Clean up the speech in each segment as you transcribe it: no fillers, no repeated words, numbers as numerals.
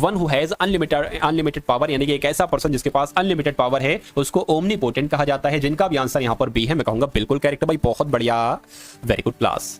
One who has unlimited power, यानी कि एक ऐसा पर्सन जिसके पास अनलिमिटेड पावर है उसको ओमनीपोटेंट कहा जाता है, जिनका भी आंसर यहां पर बी है। मैं कहूंगा बिल्कुल करेक्ट भाई, बहुत बढ़िया, वेरी गुड क्लास।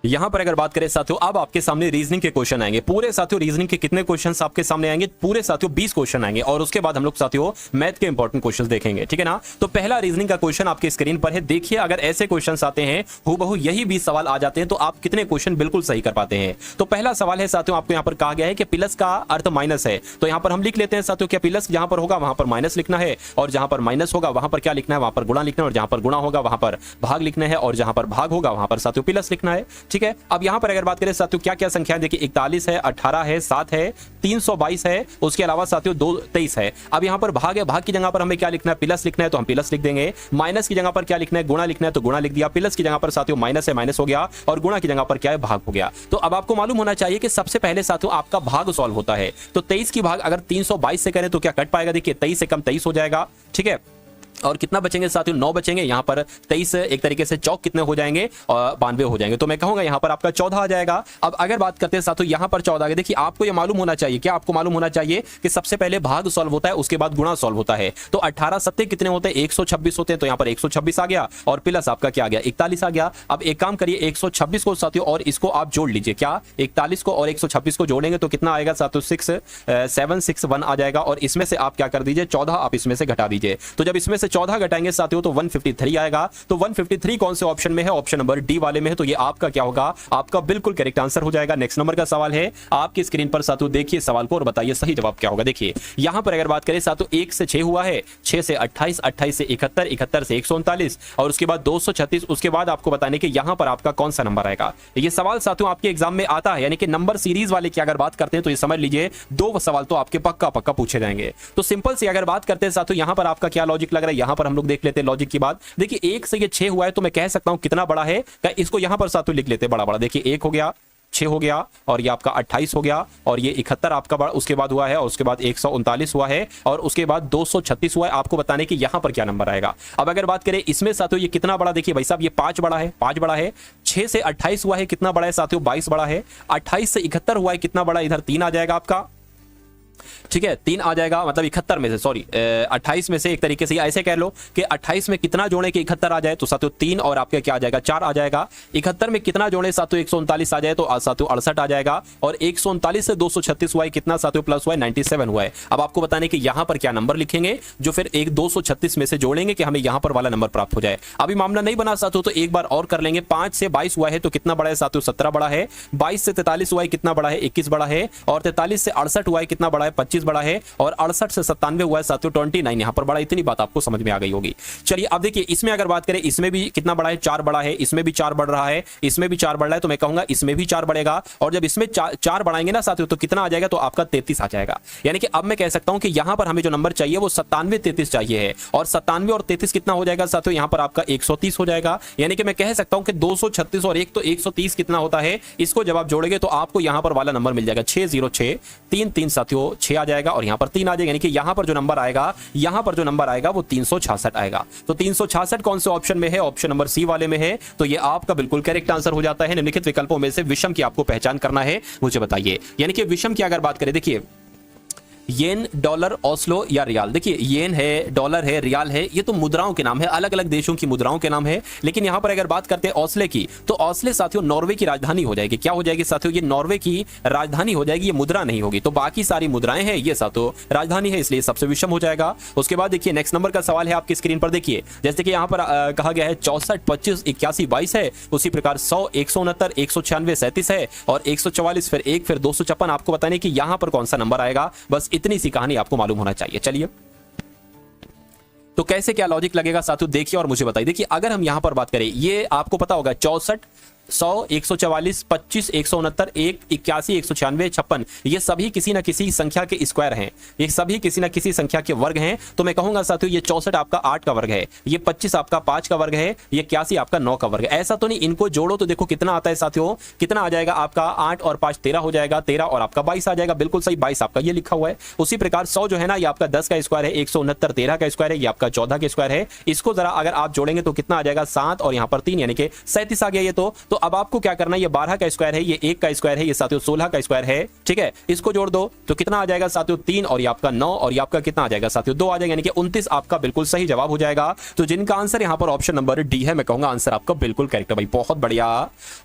यहां पर अगर बात करें साथियों, अब आपके सामने रीजनिंग के क्वेश्चन आएंगे। पूरे साथियों रीजनिंग के कितने क्वेश्चंस आपके सामने आएंगे? पूरे साथियों 20 क्वेश्चन आएंगे, और उसके बाद हम लोग साथियों मैथ के इंपॉर्टेंट क्वेश्चंस देखेंगे, ठीक है ना। तो पहला रीजनिंग का क्वेश्चन आपके स्क्रीन पर है, देखिए अगर ऐसे क्वेश्चंस आते हैं, हूबहू यही 20 सवाल आ जाते हैं, तो आप कितने क्वेश्चन बिल्कुल सही कर पाते हैं। तो पहला सवाल है साथियों, आपको यहां पर कहा गया है कि प्लस का अर्थ माइनस है, तो यहां पर हम लिख लेते हैं साथियों कि प्लस जहां पर होगा वहां पर माइनस लिखना है, और जहां पर माइनस होगा वहां पर क्या लिखना है? वहां पर गुणा लिखना है, और जहां पर गुणा होगा वहां पर भाग लिखना है, और जहां पर भाग होगा वहां पर साथियों प्लस लिखना है, ठीक है। अब यहां पर अगर बात करें साथियों क्या क्या संख्या देखिए, 41 है, 18 है, 7 है, 322 है, उसके अलावा साथियों 23 है। अब यहां पर भाग है, भाग की जगह पर हमें क्या लिखना है? प्लस लिखना है, तो हम प्लस लिख देंगे। माइनस की जगह पर क्या लिखना है? गुणा लिखना है, तो गुणा लिख दिया। प्लस की जगह पर साथियों माइनस है, माइनस हो गया, और गुणा की जगह पर क्या है? भाग हो गया। तो अब आपको मालूम होना चाहिए कि सबसे पहले साथियों आपका भाग सॉल्व होता है, तो 23 की भाग अगर 322 से करें तो क्या कट पाएगा? देखिए 23 से कम 23 हो जाएगा, ठीक है। और कितना बचेंगे साथियों? 9 बचेंगे। यहां पर 23 एक तरीके से चौक कितने हो जाएंगे? 92 हो जाएंगे। तो मैं कहूंगा यहां पर आपका 14 आ जाएगा। अब अगर बात करते हैं साथियों यहां पर 14 आ गया, देखिए आपको यह मालूम होना चाहिए, क्या आपको मालूम होना चाहिए कि सबसे पहले भाग सॉल्व होता है, उसके बाद गुणा सॉल्व होता है। तो 18 सत्ते कितने होते हैं? 126 होते हैं, तो यहां पर 126 आ गया, और प्लस आपका क्या आ गया? 41 आ गया। अब एक काम करिए, 126 को साथियों और इसको आप जोड़ लीजिए, क्या 41 को और 126 को जोड़ेंगे तो कितना आएगा साथियों? 6761 आ जाएगा, और इसमें से आप क्या कर दीजिए? 14 आप इसमें से घटा दीजिए। तो जब इसमें से 14 घटाएंगे साथियों तो 153 आएगा। तो 153 कौन से ऑप्शन में है? ऑप्शन नंबर डी वाले में है। तो ये आपका क्या होगा? आपका बिल्कुल करेक्ट आंसर हो जाएगा। नेक्स्ट नंबर का सवाल है आपकी स्क्रीन पर साथियों, देखिए सवाल को और बताइए सही जवाब क्या होगा। देखिए यहां पर अगर बात करें साथियों 1 से 6 हुआ है, 6 से 28, 28 से 71, 71 से 139, और उसके बाद 236। उसके बाद आपको बताने कि यहां पर आपका कौन सा नंबर आएगा। ये सवाल साथियों आपके एग्जाम में आता है, यानी कि नंबर सीरीज वाले की अगर बात करते हैं तो ये समझ लीजिए 2 सवाल तो आपके पक्का पक्का पूछे जाएंगे। तो सिंपल से अगर बात करते हैं साथियों यहां पर आपका क्या लॉजिक लग रहा है, यहां पर हम लोग देख लेते हैं लॉजिक की बात। देखिए 1 से ये 6 हुआ है, तो मैं कह सकता हूं कितना बड़ा है, इसको यहां पर साथियों लिख लेते हैं बड़ा बड़ा। देखिए 1 हो गया, 6 हो गया, और ये आपका 28 हो गया, और ये 71 आपका बड़ा उसके बाद हुआ है, और उसके बाद 139 हुआ है, और उसके बाद 236 हुआ है। आपको बताने कि यहां पर क्या नंबर आएगा। अब अगर बात करें इसमें साथियों ये कितना बड़ा, देखिए भाई साहब ये 5 बड़ा है, 5 बड़ा है। 6 से 28 हुआ है, कितना बड़ा है साथियों? 22 बड़ा है। 28 से 71 हुआ है, कितना बड़ा? इधर 3 आ जाएगा आपका, ठीक है, 3 आ जाएगा, मतलब 71 में से, सॉरी 28 में से एक तरीके से ऐसे कह लो कि 28 में कितना जोड़े कि 71 आ जाए, तो साथियों 3 और आपके क्या आ जाएगा? 4 आ जाएगा। 71 में कितना जोड़े साथियों? 139 आ जाए, तो साथियों 68 आ जाएगा, और 139 से 236 हुआ है, कितना साथियों प्लस हुआ है? 97 हुआ है। अब आपको बताने कि यहां पर क्या नंबर लिखेंगे जो फिर एक 236 में से जोड़ेंगे कि हमें यहां पर वाला नंबर प्राप्त हो जाए। अभी मामला नहीं बना साथियों, तो एक बार और कर लेंगे। 5 से 22 हुआ है, तो कितना बड़ा है साथियों? 17 बड़ा है। 22 से 43 हुआ है, कितना बड़ा है? 21 बड़ा है। और 43 से 68 हुआ है, कितना बड़ा है? 25 बड़ा है। और 68 से 97 हुआ है साथियों 29, यहां पर बड़ा। इतनी बात आपको समझ में आ गई होगी। चलिए अब देखिए इसमें अगर बात करें, इसमें भी कितना बड़ा है? 4 बड़ा है। इसमें भी 4 बढ़ रहा है, इसमें भी 4 बढ़ रहा है, तो मैं कहूंगा इसमें भी 4 बढ़ेगा। और जब इसमें 4 बढ़ाएंगे ना साथियों तो कितना आ जाएगा? तो आपका 33 आ जाएगा। यानी कि अब मैं कह सकता हूं कि यहां पर हमें जो नंबर चाहिए वो 97 33 चाहिए है, और 97 और 33 कितना हो जाएगा साथियों? यहां पर आपका 130 हो जाएगा। यानी कि मैं कह सकता हूं कि 236 और 1 तो 130 कितना होता है? इसको जब आप जोड़ेंगे तो आपको यहां पर वाला नंबर मिल जाएगा 606 33 साथियों 6 आ जाएगा, और यहां पर 3 आ जाएगा। यानी कि यहां पर जो नंबर आएगा, यहां पर जो नंबर आएगा वो 366 आएगा। तो 366 कौन से ऑप्शन में है? ऑप्शन नंबर सी वाले में है। तो ये आपका बिल्कुल करेक्ट आंसर हो जाता है। निम्नलिखित विकल्पों में से विषम की आपको पहचान करना है, मुझे बताइए। यानी कि विषम की अगर बात करें, देखिए येन, डॉलर, ओस्लो या रियाल। देखिए येन है, डॉलर है, रियाल है, ये तो मुद्राओं के नाम है, अलग अलग देशों की मुद्राओं के नाम है। लेकिन यहां पर अगर बात करते हैं ओस्ले की, तो ओस्ले साथियों नॉर्वे की राजधानी हो जाएगी। क्या हो जाएगी साथियों? ये नॉर्वे की राजधानी हो जाएगी, ये मुद्रा नहीं होगी। तो बाकी सारी मुद्राएं हैं, ये साथियों राजधानी है, इसलिए सबसे विषम हो जाएगा। उसके बाद देखिए नेक्स्ट नंबर का सवाल है आपकी स्क्रीन पर। देखिए जैसे कि यहां पर कहा गया है 64, 25, 81, 22 है, उसी प्रकार 100, 169, 196, 37 है, और 144 फिर 1 फिर 256। आपको बताने कि यहां पर कौन सा नंबर आएगा, बस इतनी सी कहानी आपको मालूम होना चाहिए। चलिए तो कैसे क्या लॉजिक लगेगा साथियों, देखिए और मुझे बताइए। देखिए अगर हम यहां पर बात करें, ये आपको पता होगा 64, 100, 144, 25, 169, 1, 81, 196, 56, ये सभी किसी ना किसी संख्या के स्क्वायर हैं, ये सभी किसी ना किसी संख्या के वर्ग हैं। तो मैं कहूंगा साथियों ये 64 आपका 8 का वर्ग है, ये 25 आपका 5 का वर्ग है, ये 81 आपका 9 का वर्ग है। ऐसा तो नहीं, इनको जोड़ो तो देखो कितना आता है साथियों, कितना आ जाएगा आपका 8 और 5 13 हो जाएगा, 13 और आपका 22 आ जाएगा। बिल्कुल सही, 22 आपका ये लिखा हुआ है। उसी प्रकार 100 जो है ना, ये आपका 10 का स्क्वायर है, 169 13 का स्क्वायर है, ये आपका 14 का स्क्वायर है। इसको जरा अगर आप जोड़ेंगे तो कितना आ जाएगा 7 और यहाँ पर 3, यानी कि 37 आ गया ये। तो अब आपको क्या करना है, ये 12 का स्क्वायर है, ये 1 का स्क्वायर है, ये साथियों 16 का स्क्वायर है, ठीक है। इसको जोड़ दो तो कितना आ जाएगा साथियों 3, और ये आपका 9, और ये आपका कितना आ जाएगा साथियों 2 आ जाएगा, यानी कि 29 आपका बिल्कुल सही जवाब हो जाएगा। तो जिनका आंसर यहाँ पर ऑप्शन नंबर डी है, मैं कहूंगा आंसर आपका बिल्कुल करेक्ट है भाई, बहुत बढ़िया,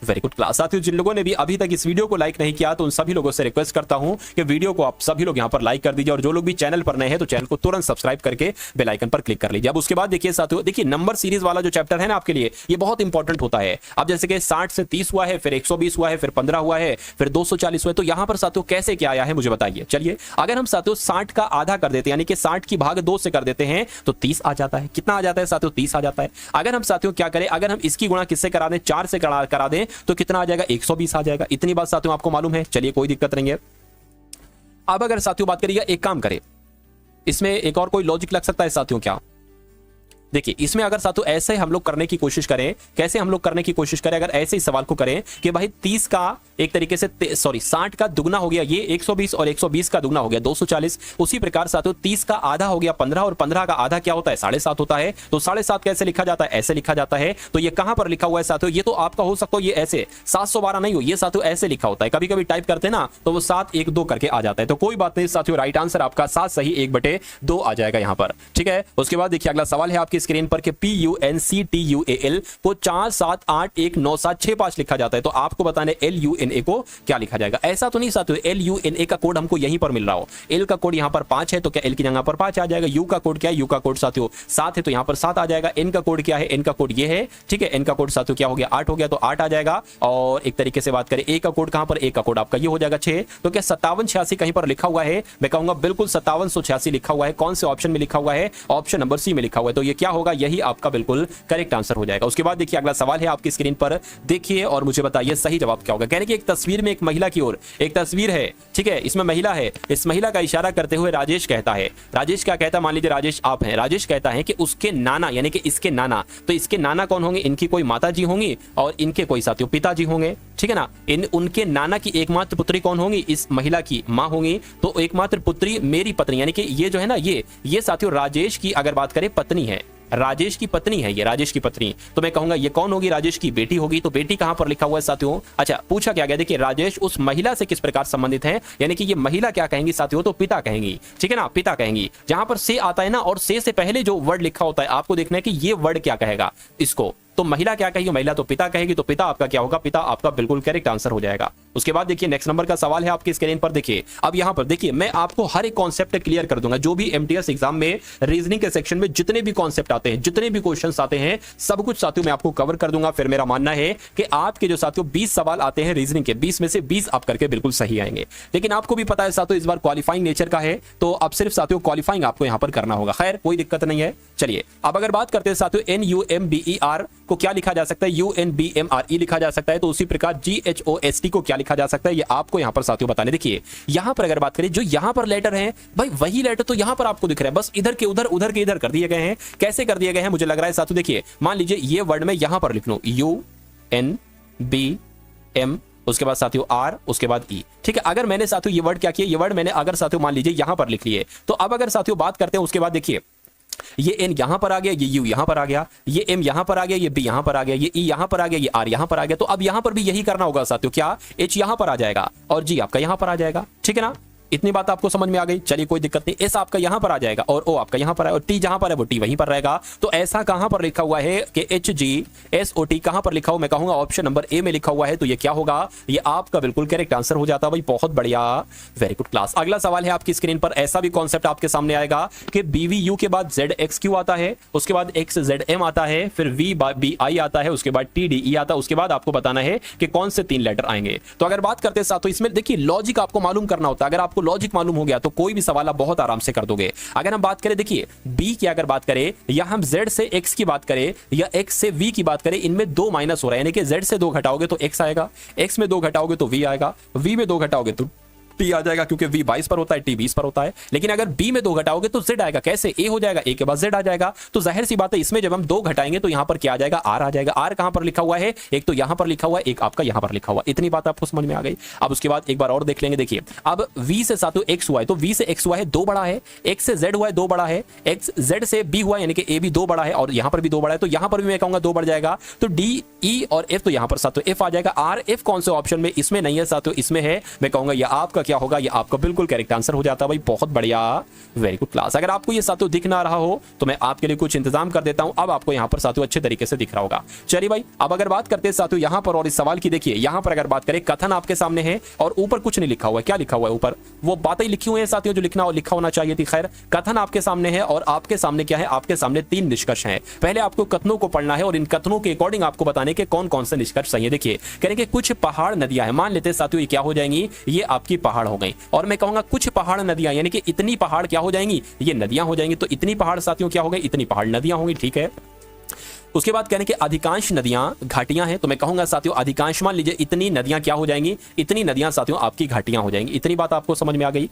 वेरी गुड क्लास। साथियों जिन लोगों ने भी अभी तक इस वीडियो को लाइक नहीं किया तो उन सभी लोगों से रिक्वेस्ट करता हूं कि वीडियो को आप सभी लोग यहां पर लाइक कर दीजिए, और जो लोग भी चैनल पर नए हैं तो चैनल को तुरंत सब्सक्राइब करके बेल आइकन पर क्लिक कर लीजिए। अब उसके बाद देखिए साथियों, देखिए नंबर सीरीज वाला जो चैप्टर है ना आपके लिए, ये बहुत इंपॉर्टेंट होता है। अब जैसे कि 60 से 30 हुआ है, फिर 120 हुआ है, फिर 15 हुआ है, फिर 240 हुआ है, तो यहां पर साथियों कैसे क्या आया है मुझे बताइए। चलिए अगर हम साथियों 60 का आधा कर देते हैं, यानी कि 60 की भाग 2 से कर देते हैं तो 30 आ जाता है। कितना आ जाता है साथियों 30 आ जाता है। अगर हम साथियों क्या करें, अगर हम इसकी गुणा किससे करा दें, 4 से करा दें तो कितना आ जाएगा 120 आ जाएगा। इतनी बात साथियों आपको मालूम है, चलिए कोई दिक्कत नहीं है। अब अगर साथियों बात करिएगा, एक काम करें, इसमें एक और कोई लॉजिक लग सकता है साथियों क्या, देखिए इसमें अगर साथियों ऐसे हम लोग करने की कोशिश करें, कैसे हम लोग करने की कोशिश करें, अगर ऐसे ही सवाल को करें कि भाई 30 का एक तरीके से 60 का दुगना हो गया ये 120, और 120 का दुगना हो गया 240, उसी प्रकार साथियों 30 का आधा हो गया 15, और 15 का आधा क्या होता है 7.5 होता है। तो 7.5 कैसे लिखा जाता है, ऐसे लिखा जाता है। तो ये कहां पर लिखा हुआ है साथियों, ये तो आपका हो सकता है ये ऐसे 712 नहीं हो, ये साथियों ऐसे लिखा होता है। कभी कभी टाइप करते ना तो वो 712 करके आ जाता है। तो कोई बात नहीं साथियों, राइट आंसर आपका 7 सही 1/2 आ जाएगा यहां पर, ठीक है। उसके बाद देखिए अगला सवाल है आपकी स्क्रीन पर कि PUNCTUAL को 4781965 लिखा जाता है, तो आपको बताना है LUNA को क्या लिखा जाएगा। ऐसा तो नहीं साथियों LUNA का कोड हमको यहीं पर मिल रहा हो, L का कोड यहां पर 5 है तो क्या L की जगह पर 5 आ जाएगा। U का कोड क्या है, U का कोड साथियों 7 है तो यहां पर 7 आ जाएगा। N का कोड क्या है, N का कोड ये है, ठीक है। N का कोड साथियों क्या हो गया 8 हो गया, तो 8 आ जाएगा। और एक तरीके से बात करें A का कोड कहां पर, A का कोड आपका ये हो जाएगा 6, तो क्या 5786 कहीं पर लिखा हुआ है, मैं कहूंगा बिल्कुल 5786 लिखा हुआ है। कौन से ऑप्शन में लिखा हुआ है, ऑप्शन नंबर सी में लिखा हुआ है। तो ये क्या होगा, यही आपका बिल्कुल करेक्ट आंसर हो जाएगा। उसके बाद देखिए अगला सवाल है आपकी स्क्रीन पर, देखिए और मुझे बताइए सही जवाब क्या होगा। कहने की एक तस्वीर में एक महिला की ओर एक तस्वीर है, ठीक है, इसमें महिला है, इस महिला का इशारा करते हुए राजेश कहता है, राजेश क्या कहता है, मान लीजिए राजेश आप हैं, राजेश कहता है कि उसके नाना यानी कि इसके नाना, तो इसके नाना कौन होंगे, इनकी कोई माता जी होंगी और इनके कोई साथियों पिताजी होंगे, ठीक है ना। उनके नाना की एकमात्र पुत्री कौन होंगी, इस महिला की मां होंगी। तो एकमात्र पुत्री मेरी पत्नी, यानी कि ये जो है ना ये साथियों राजेश की अगर बात करें पत्नी है, राजेश की पत्नी है ये, राजेश की पत्नी। तो मैं कहूंगा ये कौन होगी, राजेश की बेटी होगी। तो बेटी कहां पर लिखा हुआ है साथियों, अच्छा पूछा क्या गया, देखिए राजेश उस महिला से किस प्रकार संबंधित है, यानी कि ये महिला क्या कहेंगी साथियों, तो पिता कहेंगी, ठीक है ना, पिता कहेंगी। जहां पर से आता है ना, और से पहले जो वर्ड लिखा होता है आपको देखना है कि ये वर्ड क्या कहेगा इसको। तो महिला क्या कहेगी, महिला तो पिता कहेगी, तो पिता आपका क्या होगा, पिता आपका बिल्कुल करेक्ट आंसर हो जाएगा। उसके बाद देखिए नेक्स्ट नंबर का सवाल है आपकी स्क्रीन पर, देखिए अब यहां पर देखिए मैं आपको हर एक कॉन्सेप्ट क्लियर कर दूंगा। जो भी एमटीएस एग्जाम में रीजनिंग के सेक्शन में जितने भी कॉन्सेप्ट आते हैं, जितने भी क्वेश्चंस आते हैं, सब कुछ साथियों मैं आपको कवर कर दूंगा। फिर मेरा मानना है कि आपके जो साथियों 20 सवाल आते हैं रीजनिंग के, 20 में से 20 आप करके बिल्कुल सही आएंगे। लेकिन आपको भी पता है साथियों इस बार क्वालिफाइंग नेचर का है, तो अब सिर्फ साथियों क्वालिफाइंग आपको यहां पर करना होगा। खैर कोई दिक्कत नहीं है। चलिए अब अगर बात करते हैं साथियों NUMBER को क्या लिखा जा सकता है, UNBMRE लिखा जा सकता है। तो उसी प्रकार GHOST को क्या लिखा जा सकता है, ये आपको यहां पर साथियों बताने। देखिए यहां पर अगर बात करें जो यहां पर लेटर हैं भाई, वही लेटर तो यहां पर आपको दिख रहा है, बस इधर के उधर उधर के इधर कर दिए गए हैं। कैसे कर दिए गए हैं मुझे लग रहा है साथियों, देखिए मान लीजिए ये वर्ड में यहां पर लिख लूं UNBM, उसके बाद साथियों R, उसके बाद E, ठीक है। अगर मैंने साथियों ये वर्ड क्या किया, ये वर्ड मैंने अगर साथियों मान लीजिए यहां पर लिख लिए, तो अब अगर साथियों बात करते हैं उसके बाद देखिए ये N यहां पर आ गया, ये U यहां पर आ गया, ये M यहां पर आ गया, ये B यहां पर आ गया, ये E यहां पर आ गया, ये R यहां पर आ गया। तो अब यहां पर भी यही करना होगा साथियों, क्या H यहां पर आ जाएगा और G आपका यहां पर आ जाएगा, ठीक है ना। इतनी बात आपको समझ में आ गई, चलिए कोई दिक्कत नहीं। एस आपका यहां पर आ जाएगा और ओ आपका यहां पर है, और टी जहां पर है वो टी वहीं पर रहेगा। तो ऐसा कहां पर लिखा हुआ है कि HGSOT कहां पर लिखा हुआ, मैं कहूंगा ऑप्शन नंबर ए में लिखा हुआ है। तो ये क्या होगा, ये आपका बिल्कुल करेक्ट आंसर हो जाता है भाई, बहुत बढ़िया, वेरी गुड क्लास। अगला सवाल है आपकी स्क्रीन पर, ऐसा भी कॉन्सेप्ट आपके सामने आएगा कि BVU के बाद ZXQ आता है, उसके बाद XZM आता है, फिर VBI आता है, उसके बाद TDE आता है, उसके बाद आपको बताना है कि कौन से 3 लेटर आएंगे। तो अगर बात करते हैं साथ, इसमें देखिए लॉजिक आपको मालूम करना होता है। अगर आपको लॉजिक मालूम हो गया तो कोई भी सवाल आप बहुत आराम से कर दोगे। अगर हम बात करें देखिए B की अगर बात करें, या हम Z से X की बात करें या X से V की बात करें, इनमें 2 माइनस हो रहा है, यानी कि Z से 2 घटाओगे तो X आएगा, X में 2 घटाओगे तो V आएगा, V में 2 घटाओगे तो टी आ जाएगा क्योंकि वी 22 पर होता है, टी 20 पर होता है। लेकिन अगर बी में 2 घटाओगे तो जेड आएगा। कैसे? ए हो जाएगा, ए के बाद जेड आ जाएगा। तो जाहिर सी बात है इसमें जब हम 2 घटाएंगे तो यहां पर क्या आ जाएगा? आर आ जाएगा। आर कहां पर लिखा हुआ है? एक तो यहां पर लिखा हुआ है, एक आपका यहां पर लिखा हुआ। इतनी बात आपको समझ में आ गई। अब उसके बाद एक बार और देख लेंगे। देखिए अब v से साथियों x हुआ है, तो v से x हुआ है 2 बड़ा है, x से z हुआ है 2 बड़ा है, x z से b हुआ यानी कि a भी 2 बड़ा है और यहां पर भी 2 बड़ा है, तो यहां पर भी मैं कहूंगा 2 बढ़ जाएगा। तो d e और f, तो यहां पर साथियों f आ जाएगा। r f कौन से ऑप्शन में? इसमें नहीं है साथियों, इसमें है। मैं कहूंगा ये आपका क्या होगा? ये आपका बिल्कुल करेक्ट आंसर हो जाता है भाई। बहुत बढ़िया, वेरी गुड क्लास। अगर आपको ये साथियों दिख ना रहा हो तो मैं आपके लिए कुछ इंतजाम कर देता हूं। अब आपको यहां पर साथियों अच्छे तरीके से दिख रहा होगा। चलिए भाई अब अगर बात करते हैं साथियों यहां पर और इस सवाल की, देखिए यहां पर अगर बात करें कथन आपके सामने है और ऊपर कुछ नहीं लिखा हुआ है। क्या लिखा हुआ है ऊपर? वो बातें लिखी हुई हैं साथियों जो लिखा होना चाहिए थी। खैर कथन आपके सामने है और आपके सामने क्या है? आपके सामने 3 निष्कर्ष हैं। पहले आपको कथनों को पढ़ना है और इन कथनों के अकॉर्डिंग आपको बताने के कौन कौन से निष्कर्ष सही है। देखिए कहेंगे कुछ पहाड़ नदियां हैं, मान लेते हैं साथियों ये क्या हो जाएंगी? ये आपकी पहाड़ हो गई। और मैं कहूंगा कुछ पहाड़ नदियां यानी कि इतनी पहाड़ क्या हो जाएंगी? ये नदियां हो जाएंगी। तो इतनी पहाड़ साथियों क्या हो गई? इतनी पहाड़ नदियां होंगी। ठीक है। उसके बाद कहने के अधिकांश नदियां घाटियां हैं, तो मैं कहूंगा साथियों अधिकांश, मान लीजिए इतनी नदियां क्या हो जाएंगी? इतनी नदियां साथियों आपकी घाटियां हो जाएंगी। इतनी बात आपको समझ में आ गई।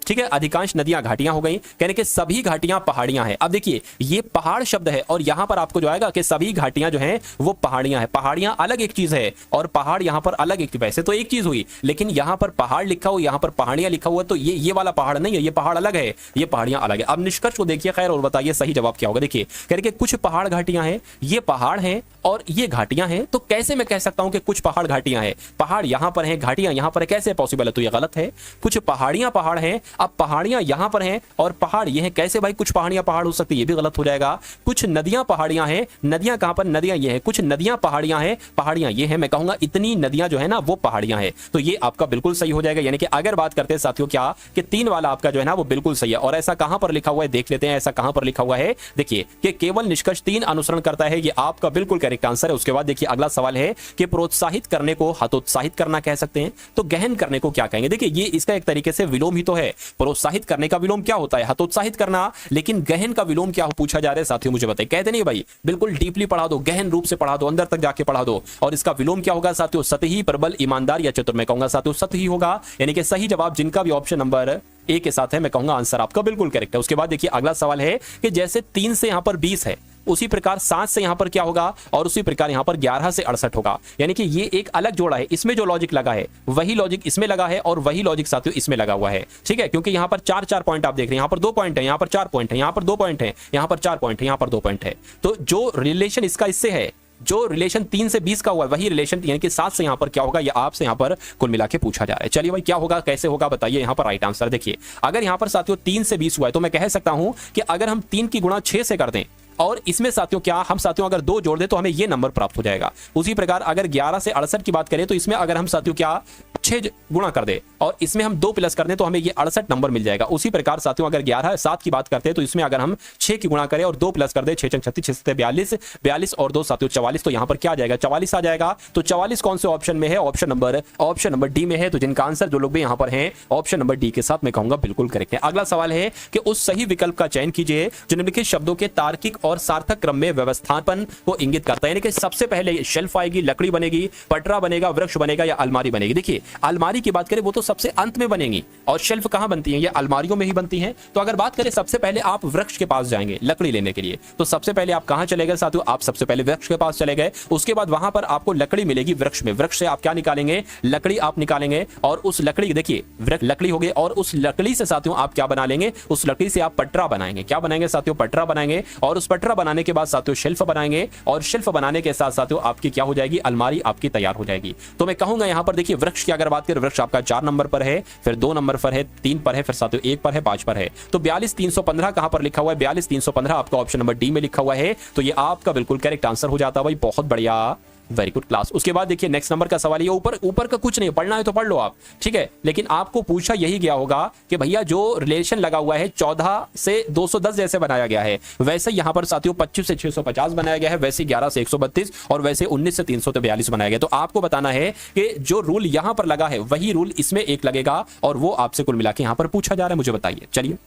ठीक है, अधिकांश नदियां घाटियां हो गई, कहने के सभी घाटियां पहाड़ियां हैं। अब देखिए ये पहाड़ शब्द है और यहां पर आपको जो आएगा कि सभी घाटियां जो हैं वो पहाड़ियां हैं। पहाड़ियां अलग एक चीज है और पहाड़ यहां पर अलग एक, वैसे तो एक चीज हुई लेकिन यहां पर पहाड़ लिखा हुआ, यहां पर पहाड़ियां लिखा हुआ, तो ये वाला पहाड़ नहीं है, ये पहाड़ अलग है, ये पहाड़ियां अलग है। अब निष्कर्ष को देखिए खैर और बताइए सही जवाब क्या होगा। देखिए कहने के कुछ पहाड़ घाटियां हैं, ये पहाड़ हैं और ये घाटियां हैं। तो कैसे मैं कह सकता हूं कि कुछ पहाड़ घाटियां हैं? पहाड़ यहां पर हैं, घाटियां यहां पर है, कैसे पॉसिबल है? तो ये गलत है। कुछ पहाड़ियां पहाड़ हैं, अब पहाड़ियां यहां पर हैं और पहाड़ ये हैं, कैसे भाई कुछ पहाड़ियां पहाड़ हो सकती है? ये भी गलत हो जाएगा। कुछ नदियां पहाड़ियां हैं, नदियां कहां पर? नदियां ये हैं। कुछ नदियां पहाड़ियां हैं, पहाड़ियां ये हैं। मैं कहूंगा इतनी नदियां जो है ना वो पहाड़ियां हैं। तो ये आपका बिल्कुल सही हो जाएगा। यानी कि अगर बात करते हैं साथियों क्या कि 3 वाला आपका जो है ना वो बिल्कुल सही है। और ऐसा कहां पर लिखा हुआ है देख लेते हैं, ऐसा कहां पर लिखा हुआ है। देखिए कि केवल निष्कर्ष 3 अनुसरण करता है, ये आपका बिल्कुल करेक्ट आंसर है। उसके बाद देखिए अगला सवाल है कि प्रोत्साहित करने को हतोत्साहित करना कह सकते हैं, तो गहन करने को क्या कहेंगे? देखिए ये इसका एक तरीके से विलोम ही तो है। प्रोत्साहित करने का विलोम क्या होता है? हतोत्साहित करना। लेकिन गहन का विलोम क्या पूछा जा रहा है साथियों मुझे बताइए। कहते नहीं भाई बिल्कुल डीपली पढ़ा दो, गहन रूप से पढ़ा दो, अंदर तक जाके पढ़ा दो। और इसका विलोम क्या होगा साथियों? सतही, प्रबल, ईमानदार या चतुर। मैं कहूंगा साथियों सतही होगा। यानी कि सही जवाब जिनका भी ऑप्शन नंबर ए के साथ है मैं कहूंगा आंसर आपका बिल्कुल करेक्ट है। उसके बाद देखिए अगला सवाल है कि जैसे 3 से यहां पर 20 है उसी प्रकार 7 से यहां पर क्या होगा और उसी प्रकार यहां पर 11 से 68 होगा। यानी कि ये एक अलग जोड़ा है, इसमें जो लॉजिक लगा है वही लॉजिक इसमें लगा है और वही लॉजिक साथियों इसमें लगा हुआ है। ठीक है, क्योंकि यहां पर 4 पॉइंट आप देख रहे हैं, यहां पर 2 पॉइंट है, यहां पर 4 पॉइंट है, यहां पर 2 पॉइंट है, यहां पर 4 पॉइंट है, यहां पर 2 पॉइंट है। तो जो रिलेशन इसका इससे है, जो रिलेशन 3 से 20 का हुआ वही रिलेशन यानी कि 7 से यहां पर क्या होगा ये आपसे यहां पर कुल मिला के पूछा जा रहा है। चलिए भाई क्या होगा कैसे होगा बताइए। यहां पर राइट आंसर देखिए अगर यहां पर साथियों 3 से 20 हुआ है तो मैं कह सकता हूं कि अगर हम 3 की गुणा 6 से कर दें और इसमें साथियों क्या हम साथियों अगर 2 जोड़ दें तो हमें ये नंबर प्राप्त हो जाएगा। उसी प्रकार अगर 11 से 68 की बात करें तो इसमें अगर हम साथियों क्या 6 गुणा कर दे और इसमें हम 2 प्लस कर दें तो हमें ये 68 नंबर मिल जाएगा। उसी प्रकार साथियों अगर 11 7 की बात करते हैं तो इसमें अगर हम 6 की गुणा करें और 2 प्लस कर दे 6 36 6 42 42 और 2 साथियों 44 तो यहां पर क्या आ जाएगा 44 आ जाएगा। तो 44 कौन से ऑप्शन में है? ऑप्शन नंबर डी में है। तो जिनका आंसर जो लोग भी यहां पर हैं ऑप्शन नंबर डी के साथ मैं कहूंगा बिल्कुल करेक्ट है। अगला सवाल है कि उस सही विकल्प का चयन कीजिए जो निम्नलिखित शब्दों के तार्किक और सार्थक क्रम में व्यवस्थापन को इंगित करता है। यानी कि सबसे पहले शेल्फ आएगी, लकड़ी बनेगी, पटरा बनेगा, वृक्ष बनेगा या अलमारी बनेगी। देखिए अलमारी की बात करें वो तो सबसे अंत में बनेगी और शेल्फ कहां बनती है? ये अलमारियों में ही बनती हैं। तो अगर बात करें सबसे पहले आप वृक्ष के पास जाएंगे लकड़ी लेने के लिए, तो सबसे पहले आप कहां चले गए साथियों? आप सबसे पहले वृक्ष के पास चले गए। उसके बाद वहां पर आपको लकड़ी मिलेगी वृक्ष में, वृक्ष से आप क्या निकालेंगे? लकड़ी आप निकालेंगे और उस लकड़ी देखिए लकड़ी हो गई और उस लकड़ी से साथियों आप क्या बना लेंगे? उस लकड़ी से आप पटरा बनाएंगे। क्या बनाएंगे साथियों? पटरा बनाएंगे और उस पटरा बनाने के बाद साथियों शेल्फ बनाएंगे और शेल्फ बनाने के साथ साथियों आपकी क्या हो जाएगी? अलमारी आपकी तैयार हो जाएगी। तो मैं कहूंगा यहां पर देखिए वृक्ष की अगर बात करें वृक्ष आपका 4 नंबर पर है, फिर 2 नंबर पर है, 3 पर है, फिर साथियों 1 पर है, 5 पर है। तो 42315 कहां पर लिखा हुआ है? 42315 आपका ऑप्शन नंबर डी में लिखा हुआ है। तो ये आपका बिल्कुल करेक्ट आंसर हो जाता है भाई। बहुत बढ़िया, वेरी गुड क्लास। उसके बाद देखिए नेक्स्ट नंबर का सवाल, ये ऊपर का कुछ नहीं पढ़ना है तो पढ़ लो आप, ठीक है। लेकिन आपको पूछा यही गया होगा कि भैया जो रिलेशन लगा हुआ है 14 से 210 जैसे बनाया गया है वैसे यहां पर साथियों 25 से 650 बनाया गया है, वैसे 11 से 132 और वैसे 19 से 342 बनाया गया। तो आपको बताना है कि जो रूल यहां पर लगा है वही रूल इसमें एक लगेगा और वो आपसे कुल मिला के यहां पर पूछा जा रहा है। मुझे बताइए।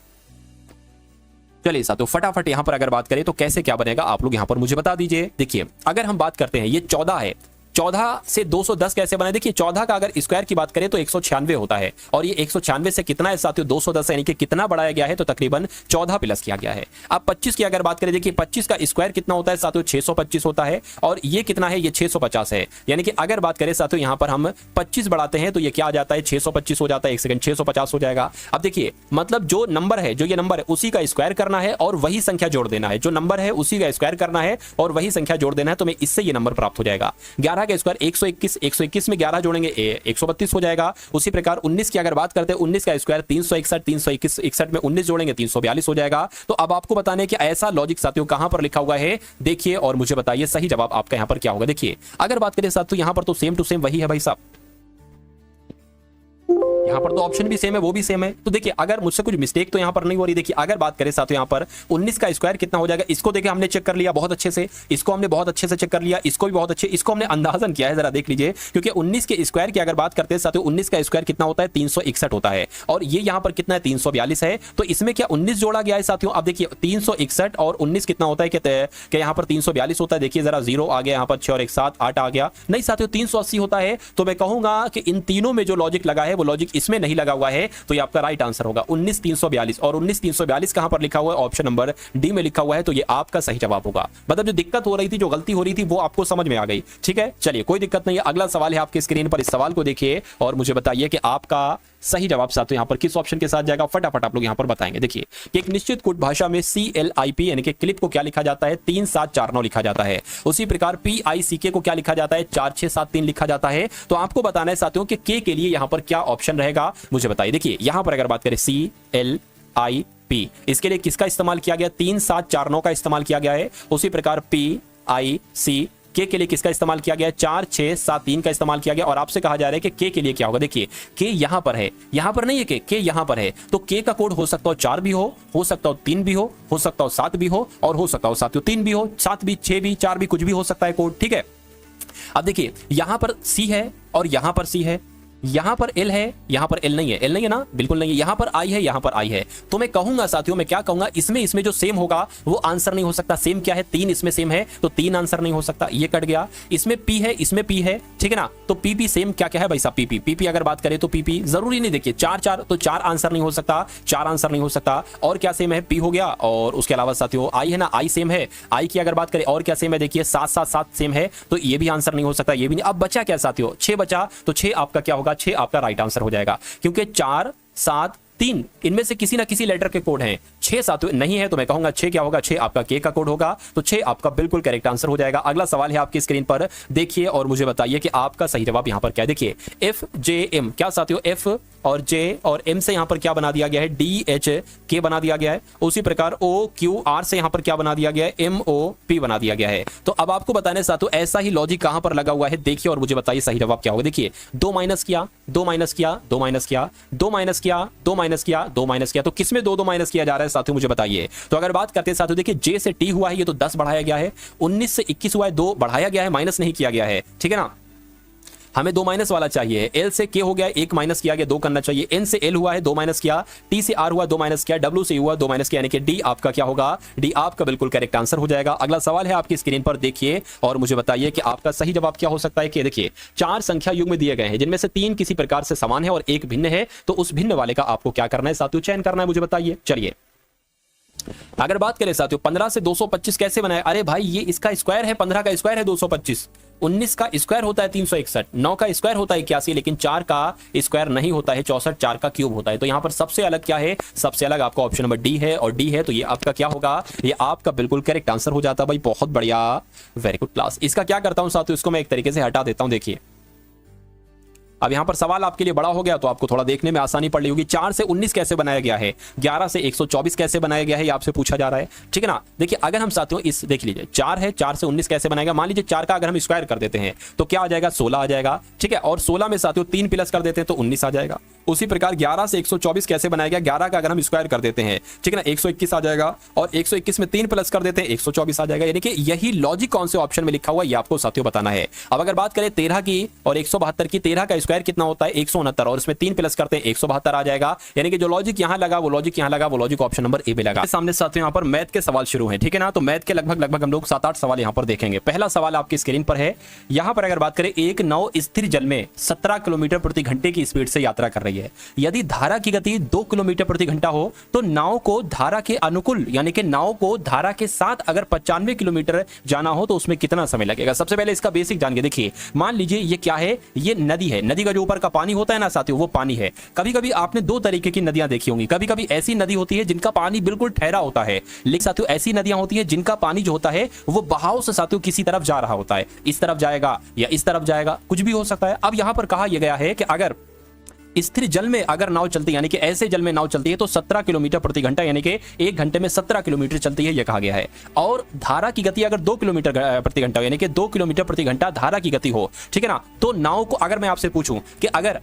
चलिए साथियों फटाफट यहां पर अगर बात करें तो कैसे क्या बनेगा आप लोग यहां पर मुझे बता दीजिए। देखिए अगर हम बात करते हैं ये 14 है, 14 से 210 कैसे बना? देखिए 14 का अगर स्क्वायर की बात करें तो 196 होता है, और ये 196 से कितना है साथियों? 210, यानी कि कितना बढ़ाया गया है? तो तकरीबन 14 प्लस किया गया है। अब 25 की अगर बात करें, देखिए 25 का स्क्वायर कितना होता है साथियों? 625 होता है, और ये कितना है? ये 650 है। यानी कि अगर बात करें साथियों यहां पर हम 25 बढ़ाते हैं तो ये क्या आ जाता है? 625 हो जाता है। एक सेकंड, 650 हो जाएगा। अब देखिए मतलब जो नंबर है, जो ये नंबर है उसी का स्क्वायर करना है और वही संख्या जोड़ देना है। जो नंबर है उसी का स्क्वायर करना है और वही संख्या जोड़ देना है, तो मैं इससे ये नंबर प्राप्त हो जाएगा। 11 का स्क्वायर 121, 121 में 11 जोड़ेंगे 132 हो जाएगा। उसी प्रकार 19 की अगर बात करते हैं, 19 का स्क्वायर 361, 361 में 19 जोड़ेंगे 342 हो जाएगा। तो अब आपको बताने कि ऐसा लॉजिक साथियों कहां पर लिखा हुआ है, देखिए और मुझे बताइए सही जवाब आपका यहां पर क्या होगा। देखिए अगर बात करें साथियों यहां पर तो सेम टू सेम वही है भाई साहब, यहां पर तो ऑप्शन भी सेम है, वो भी सेम है। तो देखिए अगर मुझसे कुछ मिस्टेक तो यहां पर नहीं हो रही। देखिए अगर बात करें साथियों यहां पर 19 का स्क्वायर कितना हो जाएगा, इसको देखिए हमने चेक कर लिया बहुत अच्छे से, इसको हमने बहुत अच्छे से चेक कर लिया, इसको भी बहुत अच्छे, इसको हमने अंदाजन किया है, जरा देख लीजिए। क्योंकि 19 के स्क्वायर की अगर बात करते हैं साथियों, 19 का स्क्वायर कितना होता है? 361 होता है, और ये यहां पर कितना है? 342 है। तो इसमें क्या 19 जोड़ा गया है साथियों? अब देखिए 361 और 19 कितना होता है? कहते हैं कि यहां पर 342 होता है। देखिए जरा 0 आ गया यहां पर, 6 और 1 7 8 आ गया। नहीं साथियों 380 होता है। तो मैं कहूंगा कि इन तीनों में जो लॉजिक लगा है वो लॉजिक इसमें नहीं लगा हुआ है, तो ये आपका राइट आंसर होगा 19342। और 19342 कहां पर लिखा हुआ है? ऑप्शन नंबर डी में लिखा हुआ है। तो ये आपका सही जवाब होगा। मतलब जो दिक्कत हो रही थी, जो गलती हो रही थी, वो आपको समझ में आ गई। ठीक है, चलिए कोई दिक्कत नहीं है। अगला सवाल है आपके स्क्रीन पर, इस सवाल को देखिए और मुझे बताइए कि आपका सही जवाब साथियों यहां पर किस ऑप्शन के साथ जाएगा। फटाफट आप लोग यहां पर बताएंगे। देखिए कि एक निश्चित कोड भाषा में CLIP यानी कि क्लिप को क्या लिखा जाता है? 3749 लिखा जाता है। उसी प्रकार PICK को क्या लिखा जाता है? 4673 लिखा जाता है। तो आपको बताना है साथियों कि के लिए यहां पर क्या ऑप्शन रहेगा, मुझे बताइए। देखिए यहां पर अगर बात करें CLIP, इसके लिए किसका इस्तेमाल किया गया? 3749 का इस्तेमाल किया गया है। उसी प्रकार PIC के लिए किसका इस्तेमाल किया गया? 4673 का इस्तेमाल किया गया। और आपसे कहा जा रहा है कि के लिए क्या होगा। देखिए के यहां पर है, यहां पर नहीं है के यहां पर है। तो के का कोड हो सकता हो 4 भी हो सकता हो 3 भी हो सकता हो 7 भी हो, और हो सकता हो साथियों 3 भी हो, 7 भी, 6 भी, 4 भी, कुछ भी हो सकता है कोड। ठीक है, अब देखिए यहां पर सी है और यहां पर सी है, यहां पर एल है, यहां पर एल नहीं है, एल नहीं है ना, बिल्कुल नहीं है। यहां पर आई है, यहां पर आई है। तो मैं कहूंगा साथियों, मैं क्या कहूंगा, इसमें जो सेम होगा वो आंसर नहीं हो सकता। सेम क्या है? 3 इसमें सेम है, तो 3 आंसर नहीं हो सकता, ये कट गया। इसमें पी है, इसमें पी है, ठीक है ना। तो पीपी सेम क्या क्या है भाई साहब? पीपी अगर बात करें तो पीपी जरूरी नहीं। देखिए 4 तो 4 आंसर नहीं हो सकता, 4 आंसर नहीं हो सकता। और क्या सेम है? पी हो गया, और उसके अलावा साथियों आई है ना, आई सेम है। आई की अगर बात करें और क्या सेम है? देखिए 7 सेम है, तो ये भी आंसर नहीं हो सकता, ये भी नहीं। अब बचा क्या साथियों? 6 बचा। तो 6 आपका क्या होगा? 6 आपका राइट आंसर हो जाएगा, क्योंकि 4 7 3 इनमें से किसी ना किसी लेटर के कोड हैं। 6 साथियों नहीं है, तो मैं कहूंगा 6 क्या होगा? 6 आपका के का कोड होगा। तो 6 आपका बिल्कुल करेक्ट आंसर हो जाएगा। अगला सवाल है आपकी स्क्रीन पर, देखिए और मुझे बताइए कि आपका सही जवाब यहां पर क्या है। देखिए FJM क्या साथियों? F और J और M से यहां पर क्या बना दिया गया है? DHK बना दिया गया है। उसी प्रकार OQR से यहां पर क्या बना दिया गया है? MOP बना दिया गया है। तो अब आपको बताने साथियों ऐसा ही लॉजिक कहां पर लगा हुआ है, देखिए और मुझे बताइए सही जवाब क्या होगा। देखिए 2 माइनस किया, 2 माइनस किया, 2 माइनस किया, 2 माइनस किया, 2 माइनस किया, 2 माइनस किया। तो किसमें 2 माइनस किया जा रहा है साथियों, मुझे बताइए। तो अगर बात करते हैं साथियों, देखिए J से T हुआ है, ये तो 10 बढ़ाया गया है। 19 से 21 हुआ है, 2 बढ़ाया गया है, माइनस नहीं किया गया है, ठीक है ना। हमें 2 माइनस वाला चाहिए। L से K हो गया, 1 माइनस किया गया, 2 करना चाहिए। N से L हुआ है, 2 माइनस किया। T से R हुआ, 2 माइनस किया। W से हुआ, 2 माइनस किया, यानी कि D आपका क्या होगा? D आपका बिल्कुल करेक्ट आंसर हो जाएगा। अगला सवाल है आपकी स्क्रीन पर, देखिए और मुझे बताइए कि आपका सही जवाब क्या हो सकता है। कि देखिए 4 संख्या युग्म दिए गए हैं, जिनमें से 3 किसी प्रकार से समान है और 1 भिन्न है। तो उस भिन्न वाले का आपको क्या करना है साथियों? चयन करना है, मुझे बताइए। चलिए अगर बात करें साथियों 15 से 225 कैसे बनाए? अरे भाई ये इसका स्क्वायर है, 15 का स्क्वायर है 225, 19 का स्क्वायर होता है 361, 9 का स्क्वायर होता है 81, लेकिन 4 का स्क्वायर नहीं होता है 64, 4 का क्यूब होता है। तो यहां पर सबसे अलग क्या है? सबसे अलग आपका ऑप्शन नंबर डी है, और डी है तो ये आपका क्या होगा? ये आपका बिल्कुल करेक्ट आंसर हो जाता है भाई। बहुत बढ़िया, वेरी गुड क्लास। इसका क्या करता हूं साथियों, इसको मैं एक तरीके से हटा देता हूं। देखिए अब यहां पर सवाल आपके लिए बड़ा हो गया तो आपको थोड़ा देखने में आसानी पड़ रही होगी। 4 से 19 कैसे बनाया गया है, 11 से 124 कैसे बनाया गया है, ये आपसे पूछा जा रहा है, ठीक है ना। देखिए अगर हम साथियों इस देख लीजिए 4 है, 4 से 19 कैसे बनाएगा? मान लीजिए 4 का अगर हम स्क्वायर कर देते हैं तो क्या आ जाएगा? 16 आ जाएगा, ठीक है। और 16 में साथियों 3 प्लस कर देते हैं तो 19 आ जाएगा। उसी प्रकार 11 से 124 कैसे बनाया गया, 11 का अगर हम स्क्वायर कर देते हैं, ठीक है ना, 121 आ जाएगा, और 121 में 3 प्लस कर देते हैं 124 आ जाएगा। यानी कि यही लॉजिक कौन से ऑप्शन में लिखा हुआ है ये आपको साथियों बताना है। अब अगर बात करें 13 की और 172 की, 13 का स्क्वायर कितना होता है 169, और इसमें 3 प्लस करते हैं 172 आ जाएगा। यानी कि जो लॉजिक यहां लगा वो लॉजिक यहां लगा, वो लॉजिक ऑप्शन नंबर ए में लगा। सामने साथियों यहां पर मैथ के सवाल शुरू हैं, ठीक है ना। तो मैथ के लगभग हम लोग 7-8 सवाल यहां पर देखेंगे। पहला सवाल आपकी स्क्रीन पर है। यहां पर अगर बात करें, एक नाव स्थिर जल में 17 किलोमीटर प्रति घंटे की स्पीड से यात्रा कर रही है। यदि धारा की गति 2 किलोमीटर प्रति घंटा हो तो नाव को धारा के अनुकूल यानी कि नाव को धारा के साथ अगर 95 किलोमीटर जाना हो तो उसमें कितना समय लगेगा। सबसे पहले इसका बेसिक जान के देखिए। मान लीजिए ये क्या है, ये नदी है। नदी का जो ऊपर का पानी होता है ना साथियों, वो पानी है। कभी कभी आपने 2 तरीके की नदियां देखी होंगी। कभी कभी ऐसी नदी होती है जिनका पानी बिल्कुल ठहरा होता है, लेकिन साथियों ऐसी नदियां होती है जिनका पानी जो होता है वो बहाव से साथियों किसी तरफ जा रहा होता है, इस तरफ जाएगा या इस तरफ जाएगा, कुछ भी हो सकता है। अब यहां पर कहा यह गया है कि अगर स्थिर जल में अगर नाव चलती है, यानी कि ऐसे जल में नाव चलती है, तो 17 किलोमीटर प्रति घंटा, यानी कि 1 घंटे में 17 किलोमीटर चलती है, यह कहा गया है। और धारा की गति अगर 2 किलोमीटर प्रति घंटा, यानी कि 2 किलोमीटर प्रति घंटा धारा की गति हो, ठीक है ना, तो नाव को अगर मैं आपसे पूछूं कि अगर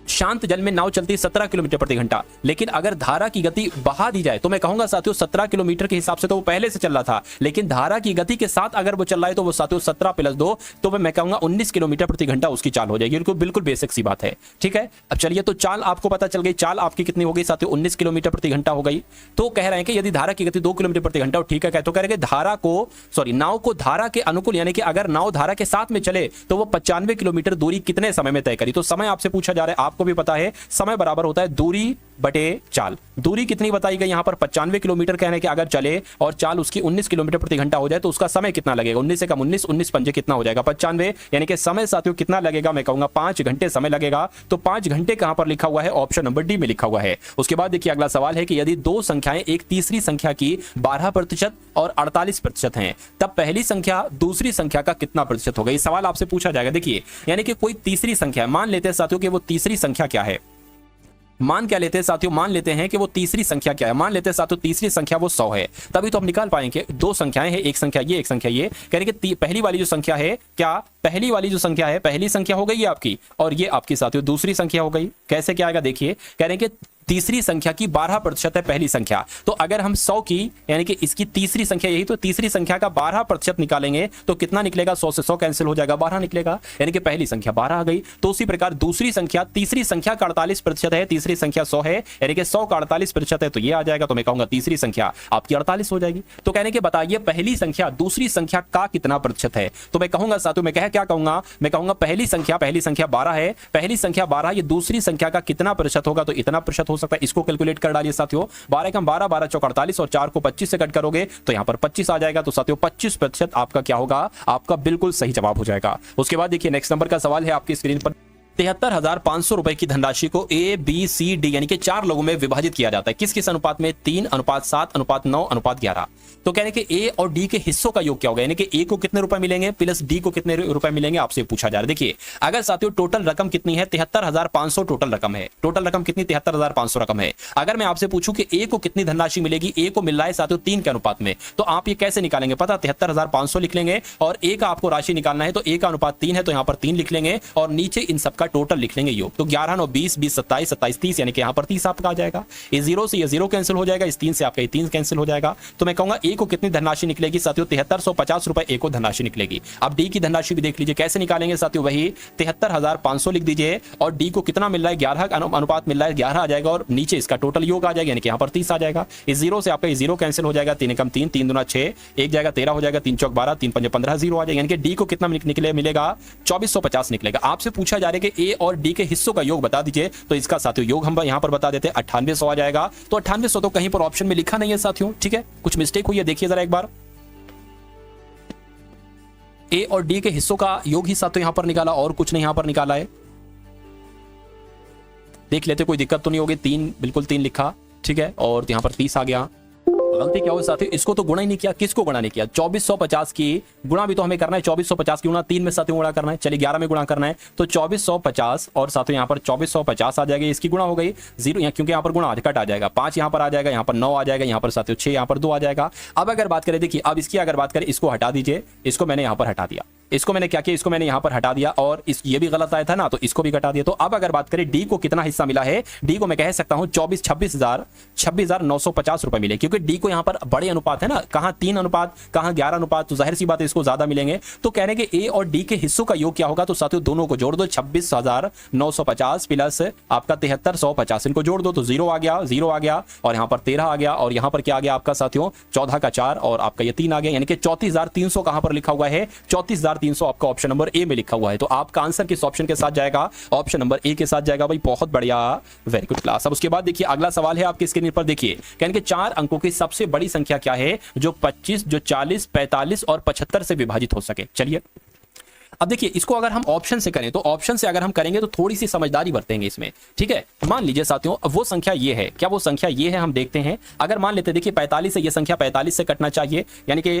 शांत जल में नाव चलती है 17 किलोमीटर प्रति घंटा, लेकिन अगर धारा की गति बढ़ा दी जाए तो मैं कहूंगा साथियों 17 किलोमीटर के हिसाब से तो वो पहले से चल रहा था, लेकिन धारा की गति के साथ अगर वो चल रहा है तो वो साथियों 17 + 2 तो मैं कहूंगा 19 किलोमीटर प्रति घंटा उसकी चाल हो जाएगी। बिल्कुल बेसिक सी बात है, ठीक है। अब चलिए, तो चाल आपको पता चल गई। चाल आपकी कितनी हो गई साथियों, 19 किलोमीटर प्रति घंटा हो गई। तो कह रहे हैं कि यदि धारा की गति 2 किलोमीटर प्रति घंटा, ठीक है, तो कह रहे हैं धारा को नाव को धारा के अनुकूल, यानी कि अगर नाव धारा के साथ में चले तो वो 95 किलोमीटर दूरी कितने समय में तय करी। तो समय आपसे पूछा जा रहा है, आपको भी पता है समय बराबर होता है दूरी बटे चाल। दूरी कितनी बताई गई यहां पर 95 किलोमीटर कहने के अगर चले और चाल उसकी 19 किलोमीटर प्रति घंटा हो जाए तो उसका समय कितना लगेगा। 19 से कम 19, 19 पंजे कितना हो जाएगा 95, यानी कि समय साथियों कितना लगेगा, मैं कहूंगा 5 घंटे समय लगेगा। तो 5 घंटे कहां पर लिखा हुआ है, ऑप्शन नंबर डी में लिखा हुआ है। उसके बाद देखिए अगला सवाल है कि यदि 2 संख्याएं एक तीसरी संख्या की 12% और 48% हैं, तब पहली संख्या दूसरी संख्या का कितना प्रतिशत होगा। ये सवाल आपसे पूछा जाएगा। देखिए, यानी कि कोई तीसरी संख्या, मान लेते हैं साथियों कि वो तीसरी संख्या क्या है, मान क्या लेते हैं साथियों, मान लेते हैं कि वो तीसरी संख्या क्या है, मान लेते हैं साथियों तीसरी संख्या वो 100 है। तभी तो हम निकाल पाएंगे 2 संख्याएं हैं, एक संख्या ये, एक संख्या ये। कह रहे कि पहली वाली जो संख्या है, क्या पहली वाली जो संख्या है, पहली संख्या हो गई है आपकी, और ये आपकी साथियों दूसरी संख्या हो गई। कैसे क्या आएगा देखिए, कह रहे हैं कि तीसरी संख्या की 12% है पहली संख्या, तो अगर हम 100 की यानी कि इसकी तीसरी संख्या यही, तो तीसरी संख्या का 12% निकालेंगे तो कितना निकलेगा, 100 से 100 कैंसिल हो जाएगा, 12 निकलेगा, यानी कि पहली संख्या 12 आ गई। तो उसी प्रकार दूसरी संख्या, तीसरी संख्या का 48% है, तीसरी संख्या 100 है, यानी कि 100 का 48% है, तो ये आ जाएगा। तो मैं कहूंगा तीसरी संख्या आपकी 48 हो जाएगी। तो कहने के बताइए पहली संख्या दूसरी संख्या का कितना प्रतिशत है। तो मैं कहूंगा साथियों, मैं क्या कहूंगा, मैं कहूंगा पहली संख्या 12 है, पहली संख्या 12, ये दूसरी संख्या का कितना प्रतिशत होगा, तो इतना प्रतिशत हो सकता है। इसको कैलकुलेट कर डालिए साथियों, 12 कम 12, 12 चौक 48 और 4 को 25 से कट करोगे तो यहां पर 25 आ जाएगा। तो साथियों 25% आपका क्या होगा, आपका बिल्कुल सही जवाब हो जाएगा। उसके बाद देखिए नेक्स्ट नंबर का सवाल है आपकी स्क्रीन पर। 73,500 रुपए की धनराशि को A, B, C, D यानी कि 4 लोगों में विभाजित किया जाता है। किस किस अनुपात में, 3:7:9:11। तो कहने के A और D के हिस्सों का योग क्या होगा, यानी कि A को कितने रुपए मिलेंगे प्लस D को कितने रुपए मिलेंगे, आपसे पूछा जा रहा है। देखिए अगर साथियों टोटल रकम कितनी है, 73,500 टोटल रकम है। टोटल रकम कितनी, 73,500 रकम है। अगर मैं आपसे पूछूं कि A को कितनी धनराशि मिलेगी, A को मिल रहा है साथियों 3 के अनुपात में, तो आप ये कैसे निकालेंगे, पता 73,500 लिख लेंगे और A का आपको राशि निकालना है, तो A का अनुपात 3 है, तो यहां पर 3 लिख लेंगे और नीचे इन सबका टोटल लिख लेंगे योग। तो 11 9 20, 20 27, 27 30, यानी कि यहां पर 30 आपका आ जाएगा। इस 0 से ये 0 कैंसिल हो जाएगा, इस 3 से आपका ये 3 कैंसिल हो जाएगा। तो मैं कहूंगा A को कितनी धनराशि निकलेगी साथियों, 7350 रुपए A को धनराशि निकलेगी। अब D की धनराशि भी देख लीजिए कैसे निकालेंगे साथियों, वही 73,500 लिख दीजिए और D को कितना मिल रहा है, 11 का अनुपात मिल रहा है, 11 आ जाएगा और नीचे इसका टोटल योग आ जाएगा, यानी कि यहां पर 30 आ जाएगा। इस 0 से आपका ये 0 कैंसिल हो जाएगा, 3 कम 3, 3 दूना 6, 1 जाएगा 13 हो जाएगा, 3 चौक 12, 3 पंजे 15, 0 आ जाएगा, यानी कि D को कितना मिलेगा 2450 निकलेगा। आपसे पूछा जा रहा है कि A और D के हिस्सों का योग बता दीजिए, तो इसका साथियों योग हम यहां पर बता देते हैं 9800 आ जाएगा। तो 9800 तो कहीं पर ऑप्शन में लिखा नहीं है साथियों, ठीक है, कुछ मिस्टेक हुई है, देखिए जरा एक बार। A और D के हिस्सों का योग ही साथियों यहां पर निकाला और कुछ नहीं यहां पर निकाला है। देख लेते कोई दिक्कत तो नहीं होगी, 3 बिल्कुल 3 लिखा, ठीक है, और यहां पर 30 आ गया। गलती क्या हुई साथियों, इसको तो गुणा ही नहीं किया। किसको गुणा नहीं किया, 2450 की गुणा भी तो हमें करना है, 2450 की गुणा 3 में साथियों गुणा करना है। चलिए 11 में गुणा करना है, तो 2450 और साथियों यहाँ पर 2450 आ जाएगा, इसकी गुणा हो गई 0 क्योंकि यहाँ पर गुणा कट आ जाएगा, 5 यहाँ पर आ जाएगा, यहाँ पर 9 आ जाएगा, यहाँ पर साथियों 6, यहाँ पर 2 आ जाएगा। अब अगर बात करें, देखिए अब इसकी अगर बात करें, इसको हटा दीजिए, इसको मैंने यहाँ पर हटा दिया, इसको मैंने क्या किया, इसको मैंने यहां पर हटा दिया और ये भी गलत आया था ना, तो इसको भी घटा दिया। तो अब अगर बात करें डी को कितना हिस्सा मिला है, डी को मैं कह सकता हूं 26,950 रुपए मिले, क्योंकि डी को यहां पर बड़े अनुपात है ना, कहां 3 अनुपात कहां 11 अनुपात, तो जाहिर सी बात है इसको ज्यादा मिलेंगे। तो कहने के ए और डी के हिस्सों का योग क्या होगा, तो साथियों दोनों को जोड़ दो, 26,950 प्लस आपका 73,150, इनको जोड़ दो तो 0 आ गया, 0 आ गया और यहां पर 13 आ गया और यहां पर क्या आ गया आपका साथियों 14 का 4 और आपका ये 3 आ गया, यानी कि 34,300 कहां पर लिखा हुआ है, 34,300 आपका ऑप्शन नंबर ए में लिखा हुआ है। तो आपका आंसर किस ऑप्शन के साथ जाएगा, ऑप्शन नंबर ए के साथ जाएगा भाई, बहुत बढ़िया, वेरी गुड क्लास। अब उसके बाद देखिए अगला सवाल है आपकी स्क्रीन पर, देखिए कहने के 4 अंकों की सबसे बड़ी संख्या क्या है जो 25, जो 40, 45 और 75 से विभाजित हो सके। चलिए अब देखिए इसको अगर हम ऑप्शन से करें, तो ऑप्शन से अगर हम करेंगे तो थोड़ी सी समझदारी बरतेंगे इसमें, ठीक है। मान लीजिए साथियों वो संख्या ये है, क्या वो संख्या ये है, हम देखते हैं। अगर मान लेते देखिए 45 है, ये संख्या 45 से कटना चाहिए, यानी कि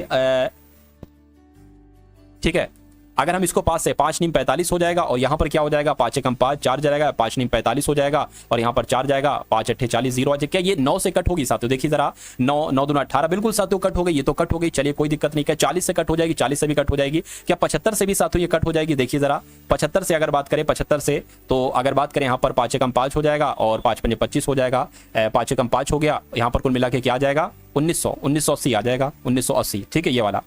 ठीक है। अगर हम इसको 5 से 5 नीम 45 हो जाएगा और यहां पर क्या हो जाएगा 5 एकम 5 4 जाएगा, 5 नीम 45 हो जाएगा और यहां पर 4 जाएगा, 5 अट्ठे 40 0 आ जाएगा। क्या ये 9 से कट होगी साथियों, देखिए जरा 9 9 दूना 18, बिल्कुल साथियों कट हो गई, ये तो कट हो गई, चलिए कोई दिक्कत नहीं। क्या 40 से कट हो जाएगी, 40 से भी कट हो जाएगी। क्या 75 से भी साथियों ये कट हो जाएगी, देखिए जरा 75 से अगर बात करें 75 से, तो अगर बात करें यहाँ पर 5 एकम 5 हो जाएगा और 5 पंजे 25 हो जाएगा, 5 एकम 5 हो गया, यहाँ पर कुल मिला के क्या आ जाएगा 1980 आ जाएगा, 1980, ठीक है ये वाला।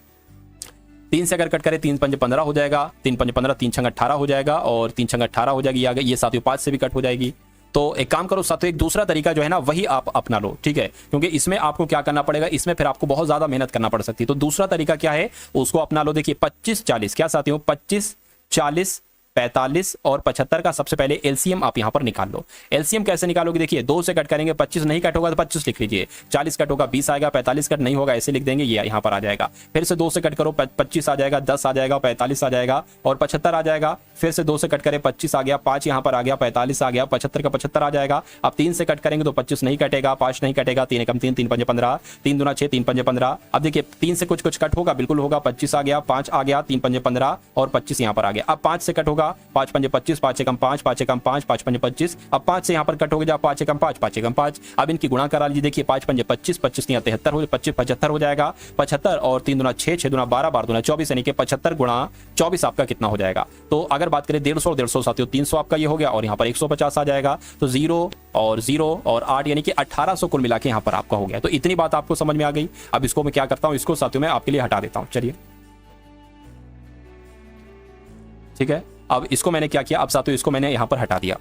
3 से अगर कट करें 3 पंजे 15 हो जाएगा, 3 पंजे 15, 3 छंग 18 हो जाएगा और 3 छंग 18 हो जाएगी, ये साथियों 5 से भी कट हो जाएगी। तो एक काम करो साथियों, एक दूसरा तरीका जो है ना वही आप अपना लो, ठीक है, क्योंकि इसमें आपको क्या करना पड़ेगा, इसमें फिर आपको बहुत ज्यादा मेहनत करना पड़ सकती है। तो दूसरा तरीका क्या है उसको अपना लो। देखिए 25 40, क्या साथियों 25 40 45 और 75 का सबसे पहले एलसीएम आप यहां पर निकाल लो। एलसीएम कैसे निकालोगे, देखिए 2 से कट करेंगे, 25 नहीं कट होगा तो 25 लिख लीजिए, 40 कट होगा 20 आएगा, 45 कट नहीं होगा ऐसे लिख देंगे, ये यहां पर आ जाएगा। फिर से 2 से कट करो 25 आ जाएगा, 10 आ जाएगा, 45 आ जाएगा और 75 आ जाएगा। फिर से 2 से कट करें 25 आ गया, 5 यहां पर आ गया, 45 आ गया, 75 का 75 आ जाएगा। अब 3 से कट करेंगे तो 25 नहीं कटेगा, 5 नहीं कटेगा, 3 एकम 3, 3 पंजे 15, 3 दूना 6, 3 पंजे 15। अब देखिए 3 से कुछ कट होगा, बिल्कुल होगा, 25 आ गया, 5 आ गया, 3 पंजे 15 और 25 यहां पर आ गया। अब 5 से कट होगा, 5 पंजे 25, 5 एकम 5, 5 एकम 5, 5 पंजे 25। अब 5 से यहां पर कट हो गया, 5 एकम 5, 5 एकम 5। अब इनकी गुणा करा लीजिए, देखिए 5 पंजे 25, 25 3 73 हो, 25 75 हो जाएगा, 75 और 3 दूना 6, 6 दूना 12, 12 दूना 24, यानी कि 75 गुणा 24 आपका कितना हो जाएगा। तो अगर बात करें 150 150 साथियों 300 आपका ये हो गया और यहाँ पर 150 आ जाएगा, तो 0 और 0 और 8 यानी कि 1800 कुल मिला के यहाँ पर आपका हो गया। तो इतनी बात आपको समझ में आ गई। अब इसको मैं क्या करता हूँ, इसको साथियों मैं आपके लिए हटा देता हूँ, चलिए ठीक है। अब इसको मैंने क्या किया, अब साथियों इसको मैंने यहां पर हटा दिया।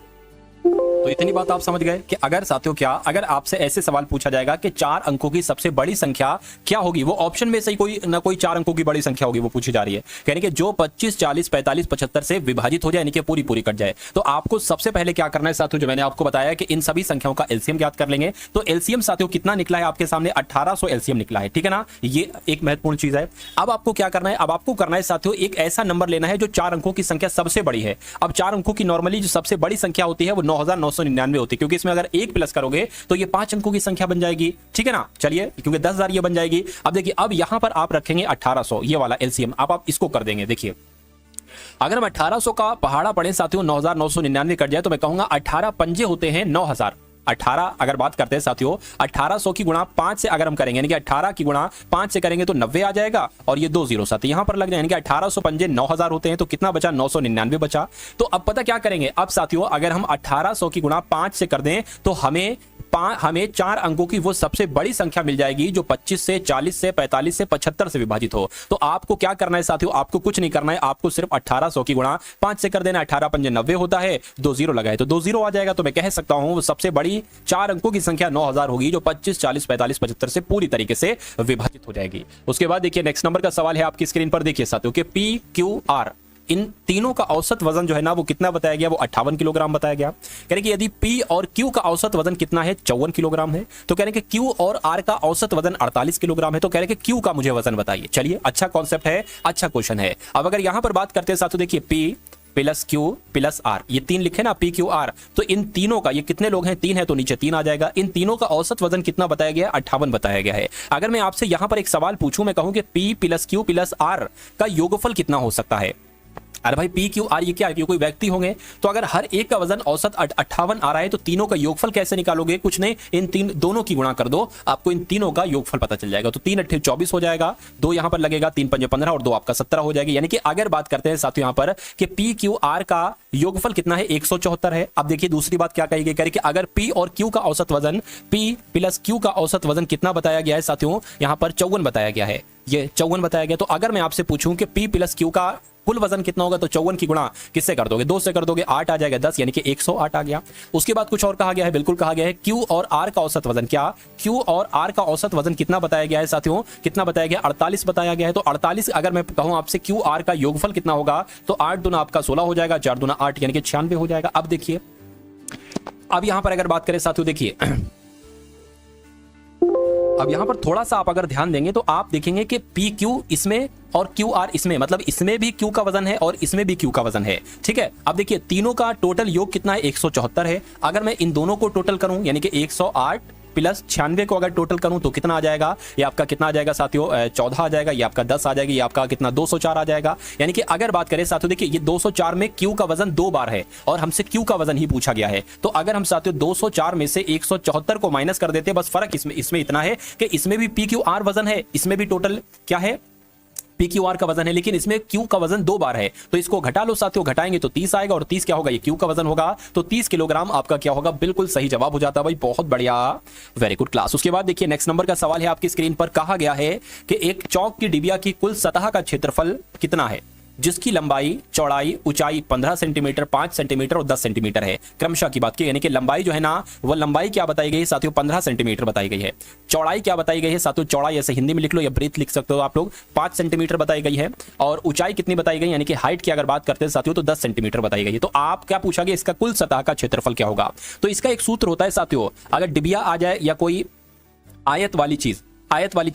तो इतनी बात आप समझ गए कि अगर साथियों क्या, अगर आपसे ऐसे सवाल पूछा जाएगा कि 4 अंकों की सबसे बड़ी संख्या क्या होगी, वो ऑप्शन में से कोई ना कोई 4 अंकों की बड़ी संख्या होगी वो पूछी जा रही है, यानी कि जो 25 40 45 75 से विभाजित हो जाए, यानी कि पूरी पूरी कट जाए। तो आपको सबसे पहले क्या करना है साथियों, जो मैंने आपको बताया कि इन सभी संख्याओं का एलसीएम ज्ञात कर लेंगे। तो एलसीएम साथियों कितना निकला है आपके सामने, 1800 एलसीएम निकला है, ठीक है ना, ये एक महत्वपूर्ण चीज है। अब आपको क्या करना है, अब आपको करना है साथियों एक ऐसा नंबर लेना है जो 4 अंकों की संख्या सबसे बड़ी है। अब 4 अंकों की नॉर्मली जो सबसे बड़ी संख्या होती है वो 9999 होती है, क्योंकि इसमें अगर 1 प्लस करोगे तो ये 5 अंकों की संख्या बन जाएगी, ठीक है ना, चलिए क्योंकि 10,000 ये बन जाएगी। अब देखिए अब यहां पर आप रखेंगे 1800 ये वाला एलसीएम, आप इसको कर देंगे। देखिए अगर हम 1800 का पहाड़ा पढ़े साथियों 9999 कट जाए तो मैं कहूंगा 18 पंजे होते हैं 9000। 18 अगर बात करते हैं साथियों 1800 की गुणा 5 से अगर हम करेंगे, यानी कि 18 की गुणा 5 से करेंगे तो 90 आ जाएगा और ये 2 जीरो साथ यहां पर लग जाए, यानी कि 1800 पंजे 9000 होते हैं, तो कितना बचा 999 बचा। तो अब पता क्या करेंगे, अब साथियों अगर हम 1800 की गुणा 5 से कर दें तो हमें 4 अंकों की वो सबसे बड़ी संख्या मिल जाएगी जो 25 से 40 से 45 से 75 से विभाजित हो। तो आपको क्या करना है साथियों, आपको कुछ नहीं करना है, आपको सिर्फ 1800 की गुणा 5 से कर देना। 18 पंजे 90 होता है, 2 जीरो लगाए तो 2 जीरो आ जाएगा। तो मैं कह सकता हूं सबसे बड़ी 4 अंकों की संख्या 9000 होगी जो 25 40 45 75 से पूरी तरीके से विभाजित हो जाएगी। उसके बाद देखिए नेक्स्ट नंबर का सवाल है आपकी स्क्रीन पर, देखिए साथियों कि पी क्यू आर इन तीनों का औसत वजन जो है ना वो कितना बताया गया, वो 58 किलोग्राम बताया गया। कह रहे कि यदि P और Q का औसत वजन कितना है 54 किलोग्राम है, तो कह रहे कि Q और R का औसत वजन 48 किलोग्राम है, तो कह रहे कि Q का मुझे वजन बताइए। चलिए अच्छा कॉन्सेप्ट है, अच्छा क्वेश्चन है। अब अगर यहां पर बात करते हैं साथियों, देखिए P plus Q plus R, ये 3 लिखे ना P Q R, तो इन तीनों का, ये कितने लोग हैं 3 है तो नीचे 3 आ जाएगा। इन तीनों का औसत वजन कितना बताया गया, 58 बताया गया है। अगर मैं आपसे यहां पर एक सवाल पूछूं, मैं कहूं कि P plus Q plus R का योगफल कितना हो सकता है, अरे भाई पी क्यू आर ये क्या है, कि कोई व्यक्ति होंगे, तो अगर हर एक का वजन औसत 58 आ रहा है तो तीनों का योगफल कैसे निकालोगे? कुछ नहीं, इन तीन दोनों की गुणा कर दो, आपको इन तीनों का योगफल पता चल जाएगा। तो 3 8 24 हो जाएगा, 2 यहां पर लगेगा, 3 5 15 और 2 आपका 17 हो जाएगी। यानी कि अगर बात करते हैं साथियों यहां पर कि पी क्यू आर का योगफल कितना है, 174 है। अब देखिए दूसरी बात क्या कही गई, कह कि अगर पी और क्यू का औसत वजन, पी प्लस क्यू का औसत वजन कितना बताया गया है साथियों, यहां पर 54 बताया गया है, ये 54 बताया गया। तो अगर मैं आपसे पूछूं कि पी प्लस क्यू का कुल वजन कितना होगा, तो 54 की गुणा किससे कर दोगे? 2 से कर दोगे, 8 आ जाएगा 10, यानी कि 108 आ गया। उसके बाद कुछ और कहा गया है, बिल्कुल कहा गया है क्यू और आर का औसत वजन, क्या क्यू और आर का औसत वजन कितना बताया गया है साथियों, कितना बताया गया? 48 बताया गया है। तो 48 अगर मैं कहूं आपसे क्यू आर का योगफल कितना होगा, तो 8 दूना आपका 16 हो जाएगा, 4 दूना 8 यानी कि 96 हो जाएगा। अब देखिए, अब यहां पर अगर बात करें साथियों, देखिए अब यहां पर थोड़ा सा आप अगर ध्यान देंगे तो आप देखेंगे कि पी क्यू इसमें और क्यू आर इसमें, मतलब इसमें भी क्यू का वजन है और इसमें भी क्यू का वजन है, ठीक है। अब देखिए तीनों का टोटल योग कितना है, 174 है। अगर मैं इन दोनों को टोटल करूं, यानी कि 108 प्लस 96 को अगर टोटल करूं तो कितना आ जाएगा? ये आपका कितना आ जाएगा साथियों? 14 आ जाएगा। ये आपका 10 आ जाएगा। ये आपका कितना? 204 आ जाएगा। यानी कि अगर बात करें साथियों, देखिए ये 204 में क्यू का वजन 2 बार है और हमसे क्यू का वजन ही पूछा गया है। तो अगर हम साथियों 204 में से 174 को माइनस कर देते हैं, बस फर्क इसमें इतना है कि इसमें भी पी क्यू आर वजन है, इसमें भी टोटल क्या है, पी क्यू आर का वजन है, लेकिन इसमें क्यू का वजन 2 बार है। तो इसको घटा लो साथियों, घटाएंगे तो 30 आएगा और 30 क्या होगा? ये क्यू का वजन होगा। तो 30 किलोग्राम आपका क्या होगा? बिल्कुल सही जवाब हो जाता है भाई, बहुत बढ़िया, वेरी गुड क्लास। उसके बाद देखिए नेक्स्ट नंबर का सवाल है आपकी स्क्रीन पर। कहा गया है कि एक चौक की डिबिया की कुल सतह का क्षेत्रफल कितना है, जिसकी लंबाई, चौड़ाई, ऊंचाई 15 सेंटीमीटर, 5 सेंटीमीटर और 10 सेंटीमीटर है। क्रमशः की बात की, यानी कि लंबाई जो है ना, वो लंबाई क्या बताई गई है साथियों? 15 सेंटीमीटर बताई गई है। चौड़ाई क्या बताई गई है साथियों? चौड़ाई ऐसे हिंदी में लिख लो या ब्रीथ लिख सकते हो आप लोग, 5 सेंटीमीटर बताई गई है। और ऊंचाई कितनी बताई गई, यानी कि हाइट की अगर बात करते हैं साथियों, तो 10 सेंटीमीटर बताई गई है। तो आप क्या पूछा गया, इसका कुल सतह का क्षेत्रफल क्या होगा? तो इसका एक सूत्र होता है साथियों, अगर डिबिया आ जाए या कोई आयत वाली चीज,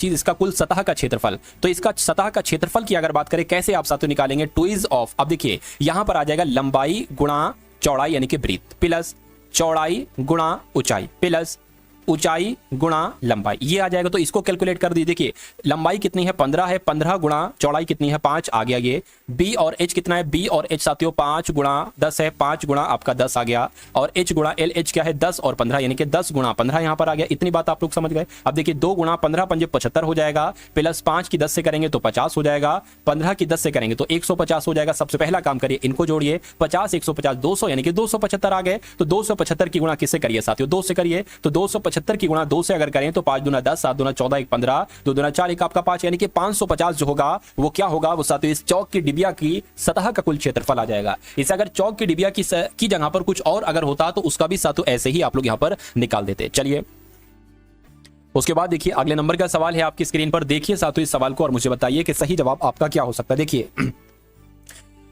इसका कुल सतह का क्षेत्रफल, तो इसका सतह का क्षेत्रफल की अगर बात करें कैसे आप साथियों निकालेंगे? ट्विज ऑफ, अब देखिए यहां पर आ जाएगा लंबाई गुणा चौड़ाई यानी कि ब्रीथ, प्लस चौड़ाई गुणा ऊंचाई, प्लस ऊंचाई गुणा लंबाई, ये आ जाएगा। तो इसको कैलकुलेट कर दीजिए। देखिए लंबाई कितनी है? 15 है, 15 गुणा चौड़ाई कितनी है? 5 आ गया। ये बी और एच कितना है? बी और एच साथियों 5 गुणा 10 है, 5 गुणा आपका 10 आ गया। और एच गुणा एल, एच क्या है? 10 और 15, यानी कि 10 गुणा 15 यहां पर आ गया। इतनी बात आप लोग समझ गए। अब देखिए 2 गुणा 15 पंजे 75 हो जाएगा, प्लस 5 की 10 से करेंगे तो 50 हो जाएगा, 15 की 10 से करेंगे तो 150 हो जाएगा। सबसे पहला काम करिए, इनको जोड़िए, 50 150 200, यानी कि 275 आ गए। तो 275 की गुणा किससे करिए साथियों? 2 से करिए। तो 275 की गुणा 2 से अगर करें तो 5 दूना 10, 7 दूना 14, 1 15, 2 दूना 4, 1 आपका 5, यानी कि 550 जो होगा वो क्या होगा? वो साथियों इस चौक की डिबिया की सतह का कुल क्षेत्रफल आ जाएगा। इसे अगर चौक की डिबिया की जगह पर कुछ और अगर होता तो उसका भी साथियों ऐसे ही आप लोग यहां पर निकाल देते। चलिए उसके बाद देखिए अगले नंबर का सवाल है आपकी स्क्रीन पर। देखिए साथियों इस सवाल को और मुझे बताइए कि सही जवाब आपका क्या हो सकता है। देखिए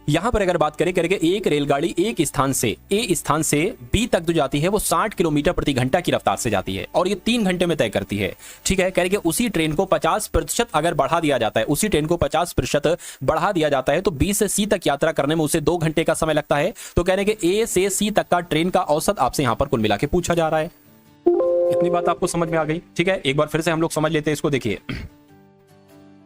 यहां पर अगर बात करें करेंगे, एक रेलगाड़ी एक स्थान से ए स्थान से बी तक जो जाती है वो 60 किलोमीटर प्रति घंटा की रफ्तार से जाती है और ये 3 घंटे में तय करती है, ठीक है। करेंगे उसी ट्रेन को 50% अगर बढ़ा दिया जाता है, उसी ट्रेन को 50% बढ़ा दिया जाता है तो बी से सी तक यात्रा करने में उसे 2 घंटे का समय लगता है। तो कह रहे हैं कि ए से सी तक का ट्रेन का औसत आपसे यहां पर कुल मिला के पूछा जा रहा है। इतनी बात आपको समझ में आ गई, ठीक है। एक बार फिर से हम लोग समझ लेते हैं इसको। देखिए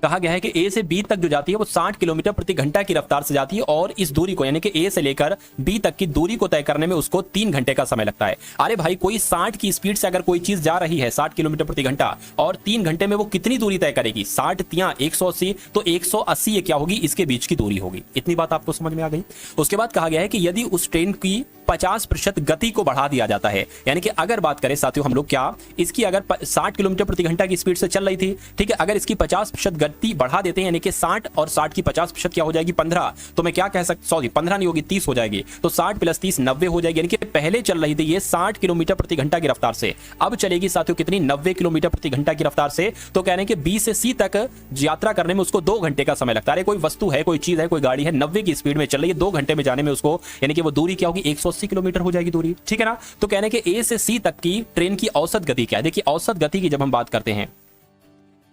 कहा गया है कि ए से बी तक जो जाती है वो 60 किलोमीटर प्रति घंटा की रफ्तार से जाती है और इस दूरी को यानी कि ए से लेकर बी तक की दूरी को तय करने में उसको 3 घंटे का समय लगता है। अरे भाई कोई 60 की स्पीड से अगर कोई चीज जा रही है 60 किलोमीटर प्रति घंटा और 3 घंटे में वो कितनी दूरी तय करेगी? 60 तियां 180, तो 180 ये क्या होगी? इसके बीच की दूरी होगी। इतनी बात आपको समझ में आ गई। उसके बाद कहा गया है कि यदि उस ट्रेन की 50% गति को बढ़ा दिया जाता है, यानी कि अगर बात करें साथियों हम लोग क्या इसकी अगर 60 किलोमीटर प्रति घंटा की स्पीड से चल रही थी, ठीक है, अगर इसकी 50% गति बढ़ा देते हैं यानी कि 60 और 60 की 50% क्या हो जाएगी? 15। तो मैं क्या कह सकता, सॉरी 15 नहीं होगी 30 हो जाएगी। तो 60 प्लस 30 90 हो जाएगी, यानी कि पहले चल रही थी ये 60 किलोमीटर प्रति घंटा की रफ्तार से, अब चलेगी साथियों कितनी? 90 किलोमीटर प्रति घंटा की रफ्तार से। तो कह रहे हैं कि बी से सी तक यात्रा करने में उसको 2 घंटे का समय लगता है। अरे कोई वस्तु है, कोई चीज है, कोई गाड़ी है 90 की स्पीड में चल रही है, 2 घंटे में जाने में उसको यानी कि वो दूरी क्या होगी? 180 किलोमीटर हो जाएगी दूरी, ठीक है ना। तो कहने के ए से सी तक की ट्रेन की औसत गति क्या है? देखिए औसत गति की जब हम बात करते हैं,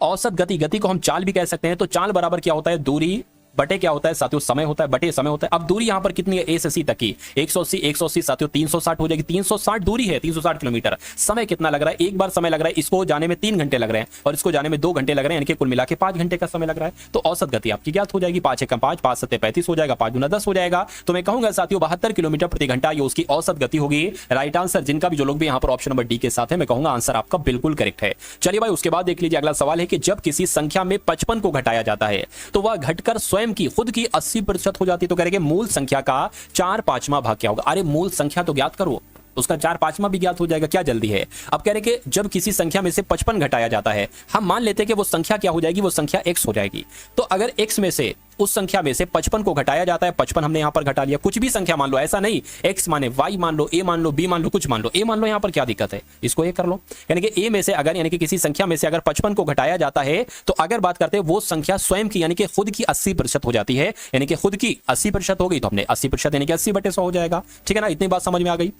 औसत गति को हम चाल भी कह सकते हैं। तो चाल बराबर क्या होता है? दूरी बटे क्या होता है साथियों, समय होता है, बटे समय होता है। अब दूरी यहां पर कितनी है, ए से सी तक की 180 साथियों 360 हो जाएगी, 360 दूरी है, 360 किलोमीटर। समय कितना लग रहा है, एक बार समय लग रहा है, इसको जाने में 3 घंटे लग रहे हैं और इसको जाने में 2 घंटे लग रहे हैं, यानी कि कुल मिला के 5 घंटे का समय लग रहा है। तो औसत गति आपकी ज्ञात हो जाएगी, 5 एकम 5, 5 सत्ते 35 हो जाएगा, 5 गुना 10 हो जाएगा। तो मैं कहूंगा साथियों 72 किलोमीटर प्रति घंटा ये उसकी औसत गति होगी। राइट आंसर, जिनका भी जो लोग भी यहां पर ऑप्शन नंबर डी के साथ है, मैं कहूंगा आंसर आपका बिल्कुल करेक्ट है। चलिए भाई उसके बाद देख लीजिए, अगला सवाल है कि जब किसी संख्या में 55 को घटाया जाता है तो वह घटकर स्वयं की खुद की 80% हो जाती है। तो कह रहे हैं मूल संख्या का 4/5वां भाग क्या होगा। अरे मूल संख्या तो ज्ञात करो, उसका 4/5वां भी ज्ञात हो जाएगा, क्या जल्दी है। अब कह रहे कि जब किसी संख्या में से 55 घटाया जाता है, हम मान लेते हैं कि वो संख्या क्या हो जाएगी, वो संख्या x हो जाएगी। तो अगर x में से उस संख्या में से 55 को घटाया जाता है, 55 हमने यहां पर घटा लिया, कुछ भी संख्या मान लो, ऐसा नहीं x माने y मान लो, a मान लो, b मान लो, कुछ मान लो, a मान लो, यहां पर क्या दिक्कत है, इसको a कर लो। यानी कि a में से अगर, यानी कि किसी संख्या में से अगर 55 को घटाया जाता है तो अगर बात करते हैं वो संख्या स्वयं की यानी कि खुद की 80% हो जाती है, यानी कि खुद की 80% हो गई तो हमने 80% यानी कि 80/100 हो जाएगा। ठीक है ना, इतनी बात समझ में आ गई।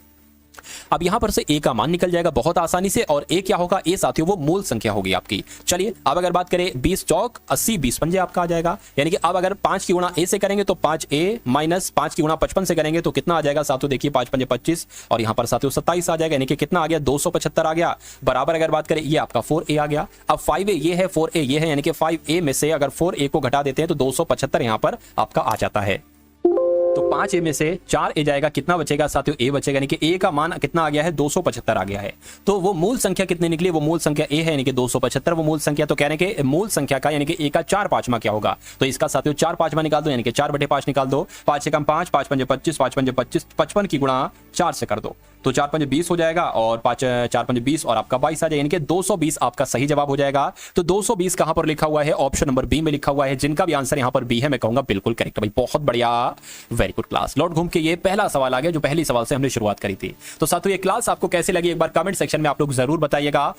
अब यहां पर से a का मान निकल जाएगा बहुत आसानी से, और a क्या होगा, a साथियों वो मूल संख्या होगी आपकी। चलिए अब अगर बात करें 20 चौक 80, 20 पंजे आपका आ जाएगा। यानी कि अब अगर 5 की गुणा a से करेंगे तो 5a माइनस 5 की गुणा 55 से करेंगे तो कितना आ जाएगा साथियों, देखिए 5 पंजे 25 और यहां पर साथियों 27 आ जाएगा, यानी कि कितना आ गया 275 आ गया। बराबर अगर बात करें ये आपका 4a आ गया। अब 5a ये है, 4a ये है, यानी कि 5a में से अगर 4a को घटा देते हैं तो 275 यहां पर आपका आ जाता है। तो 5a में से 4a जाएगा, कितना बचेगा साथियों, a बचेगा, यानी कि a का मान कितना आ गया है, 275 आ गया है। तो वो मूल संख्या कितनी निकली, वो मूल संख्या a है, यानी कि 275 वो मूल संख्या। तो कहने के मूल संख्या का यानी कि a का 4/5वां क्या होगा, तो इसका साथियों 4/5वां निकाल दो, यानी कि 4/5 निकाल दो। 5 एकम 5, 5 पंजे 25, 5 पंजे 25, 55 की गुणा 4 से कर दो तो 4 पंजे 20 हो जाएगा और 4 पंजे 20 और आपका 22 आ जाएगा, यानी कि 220 आपका सही जवाब हो जाएगा। तो 220 कहां पर लिखा हुआ है, ऑप्शन नंबर बी में लिखा हुआ है। जिनका भी आंसर यहां पर बी है, मैं कहूंगा बिल्कुल करेक्ट भाई, बहुत बढ़िया, वेरी गुड क्लास। लौट घूम के ये पहला सवाल आ गया जो पहली सवाल से हमने शुरुआत करी थी। तो साथियों ये क्लास आपको कैसी लगी एक बार कमेंट सेक्शन में आप लोग जरूर बताइएगा।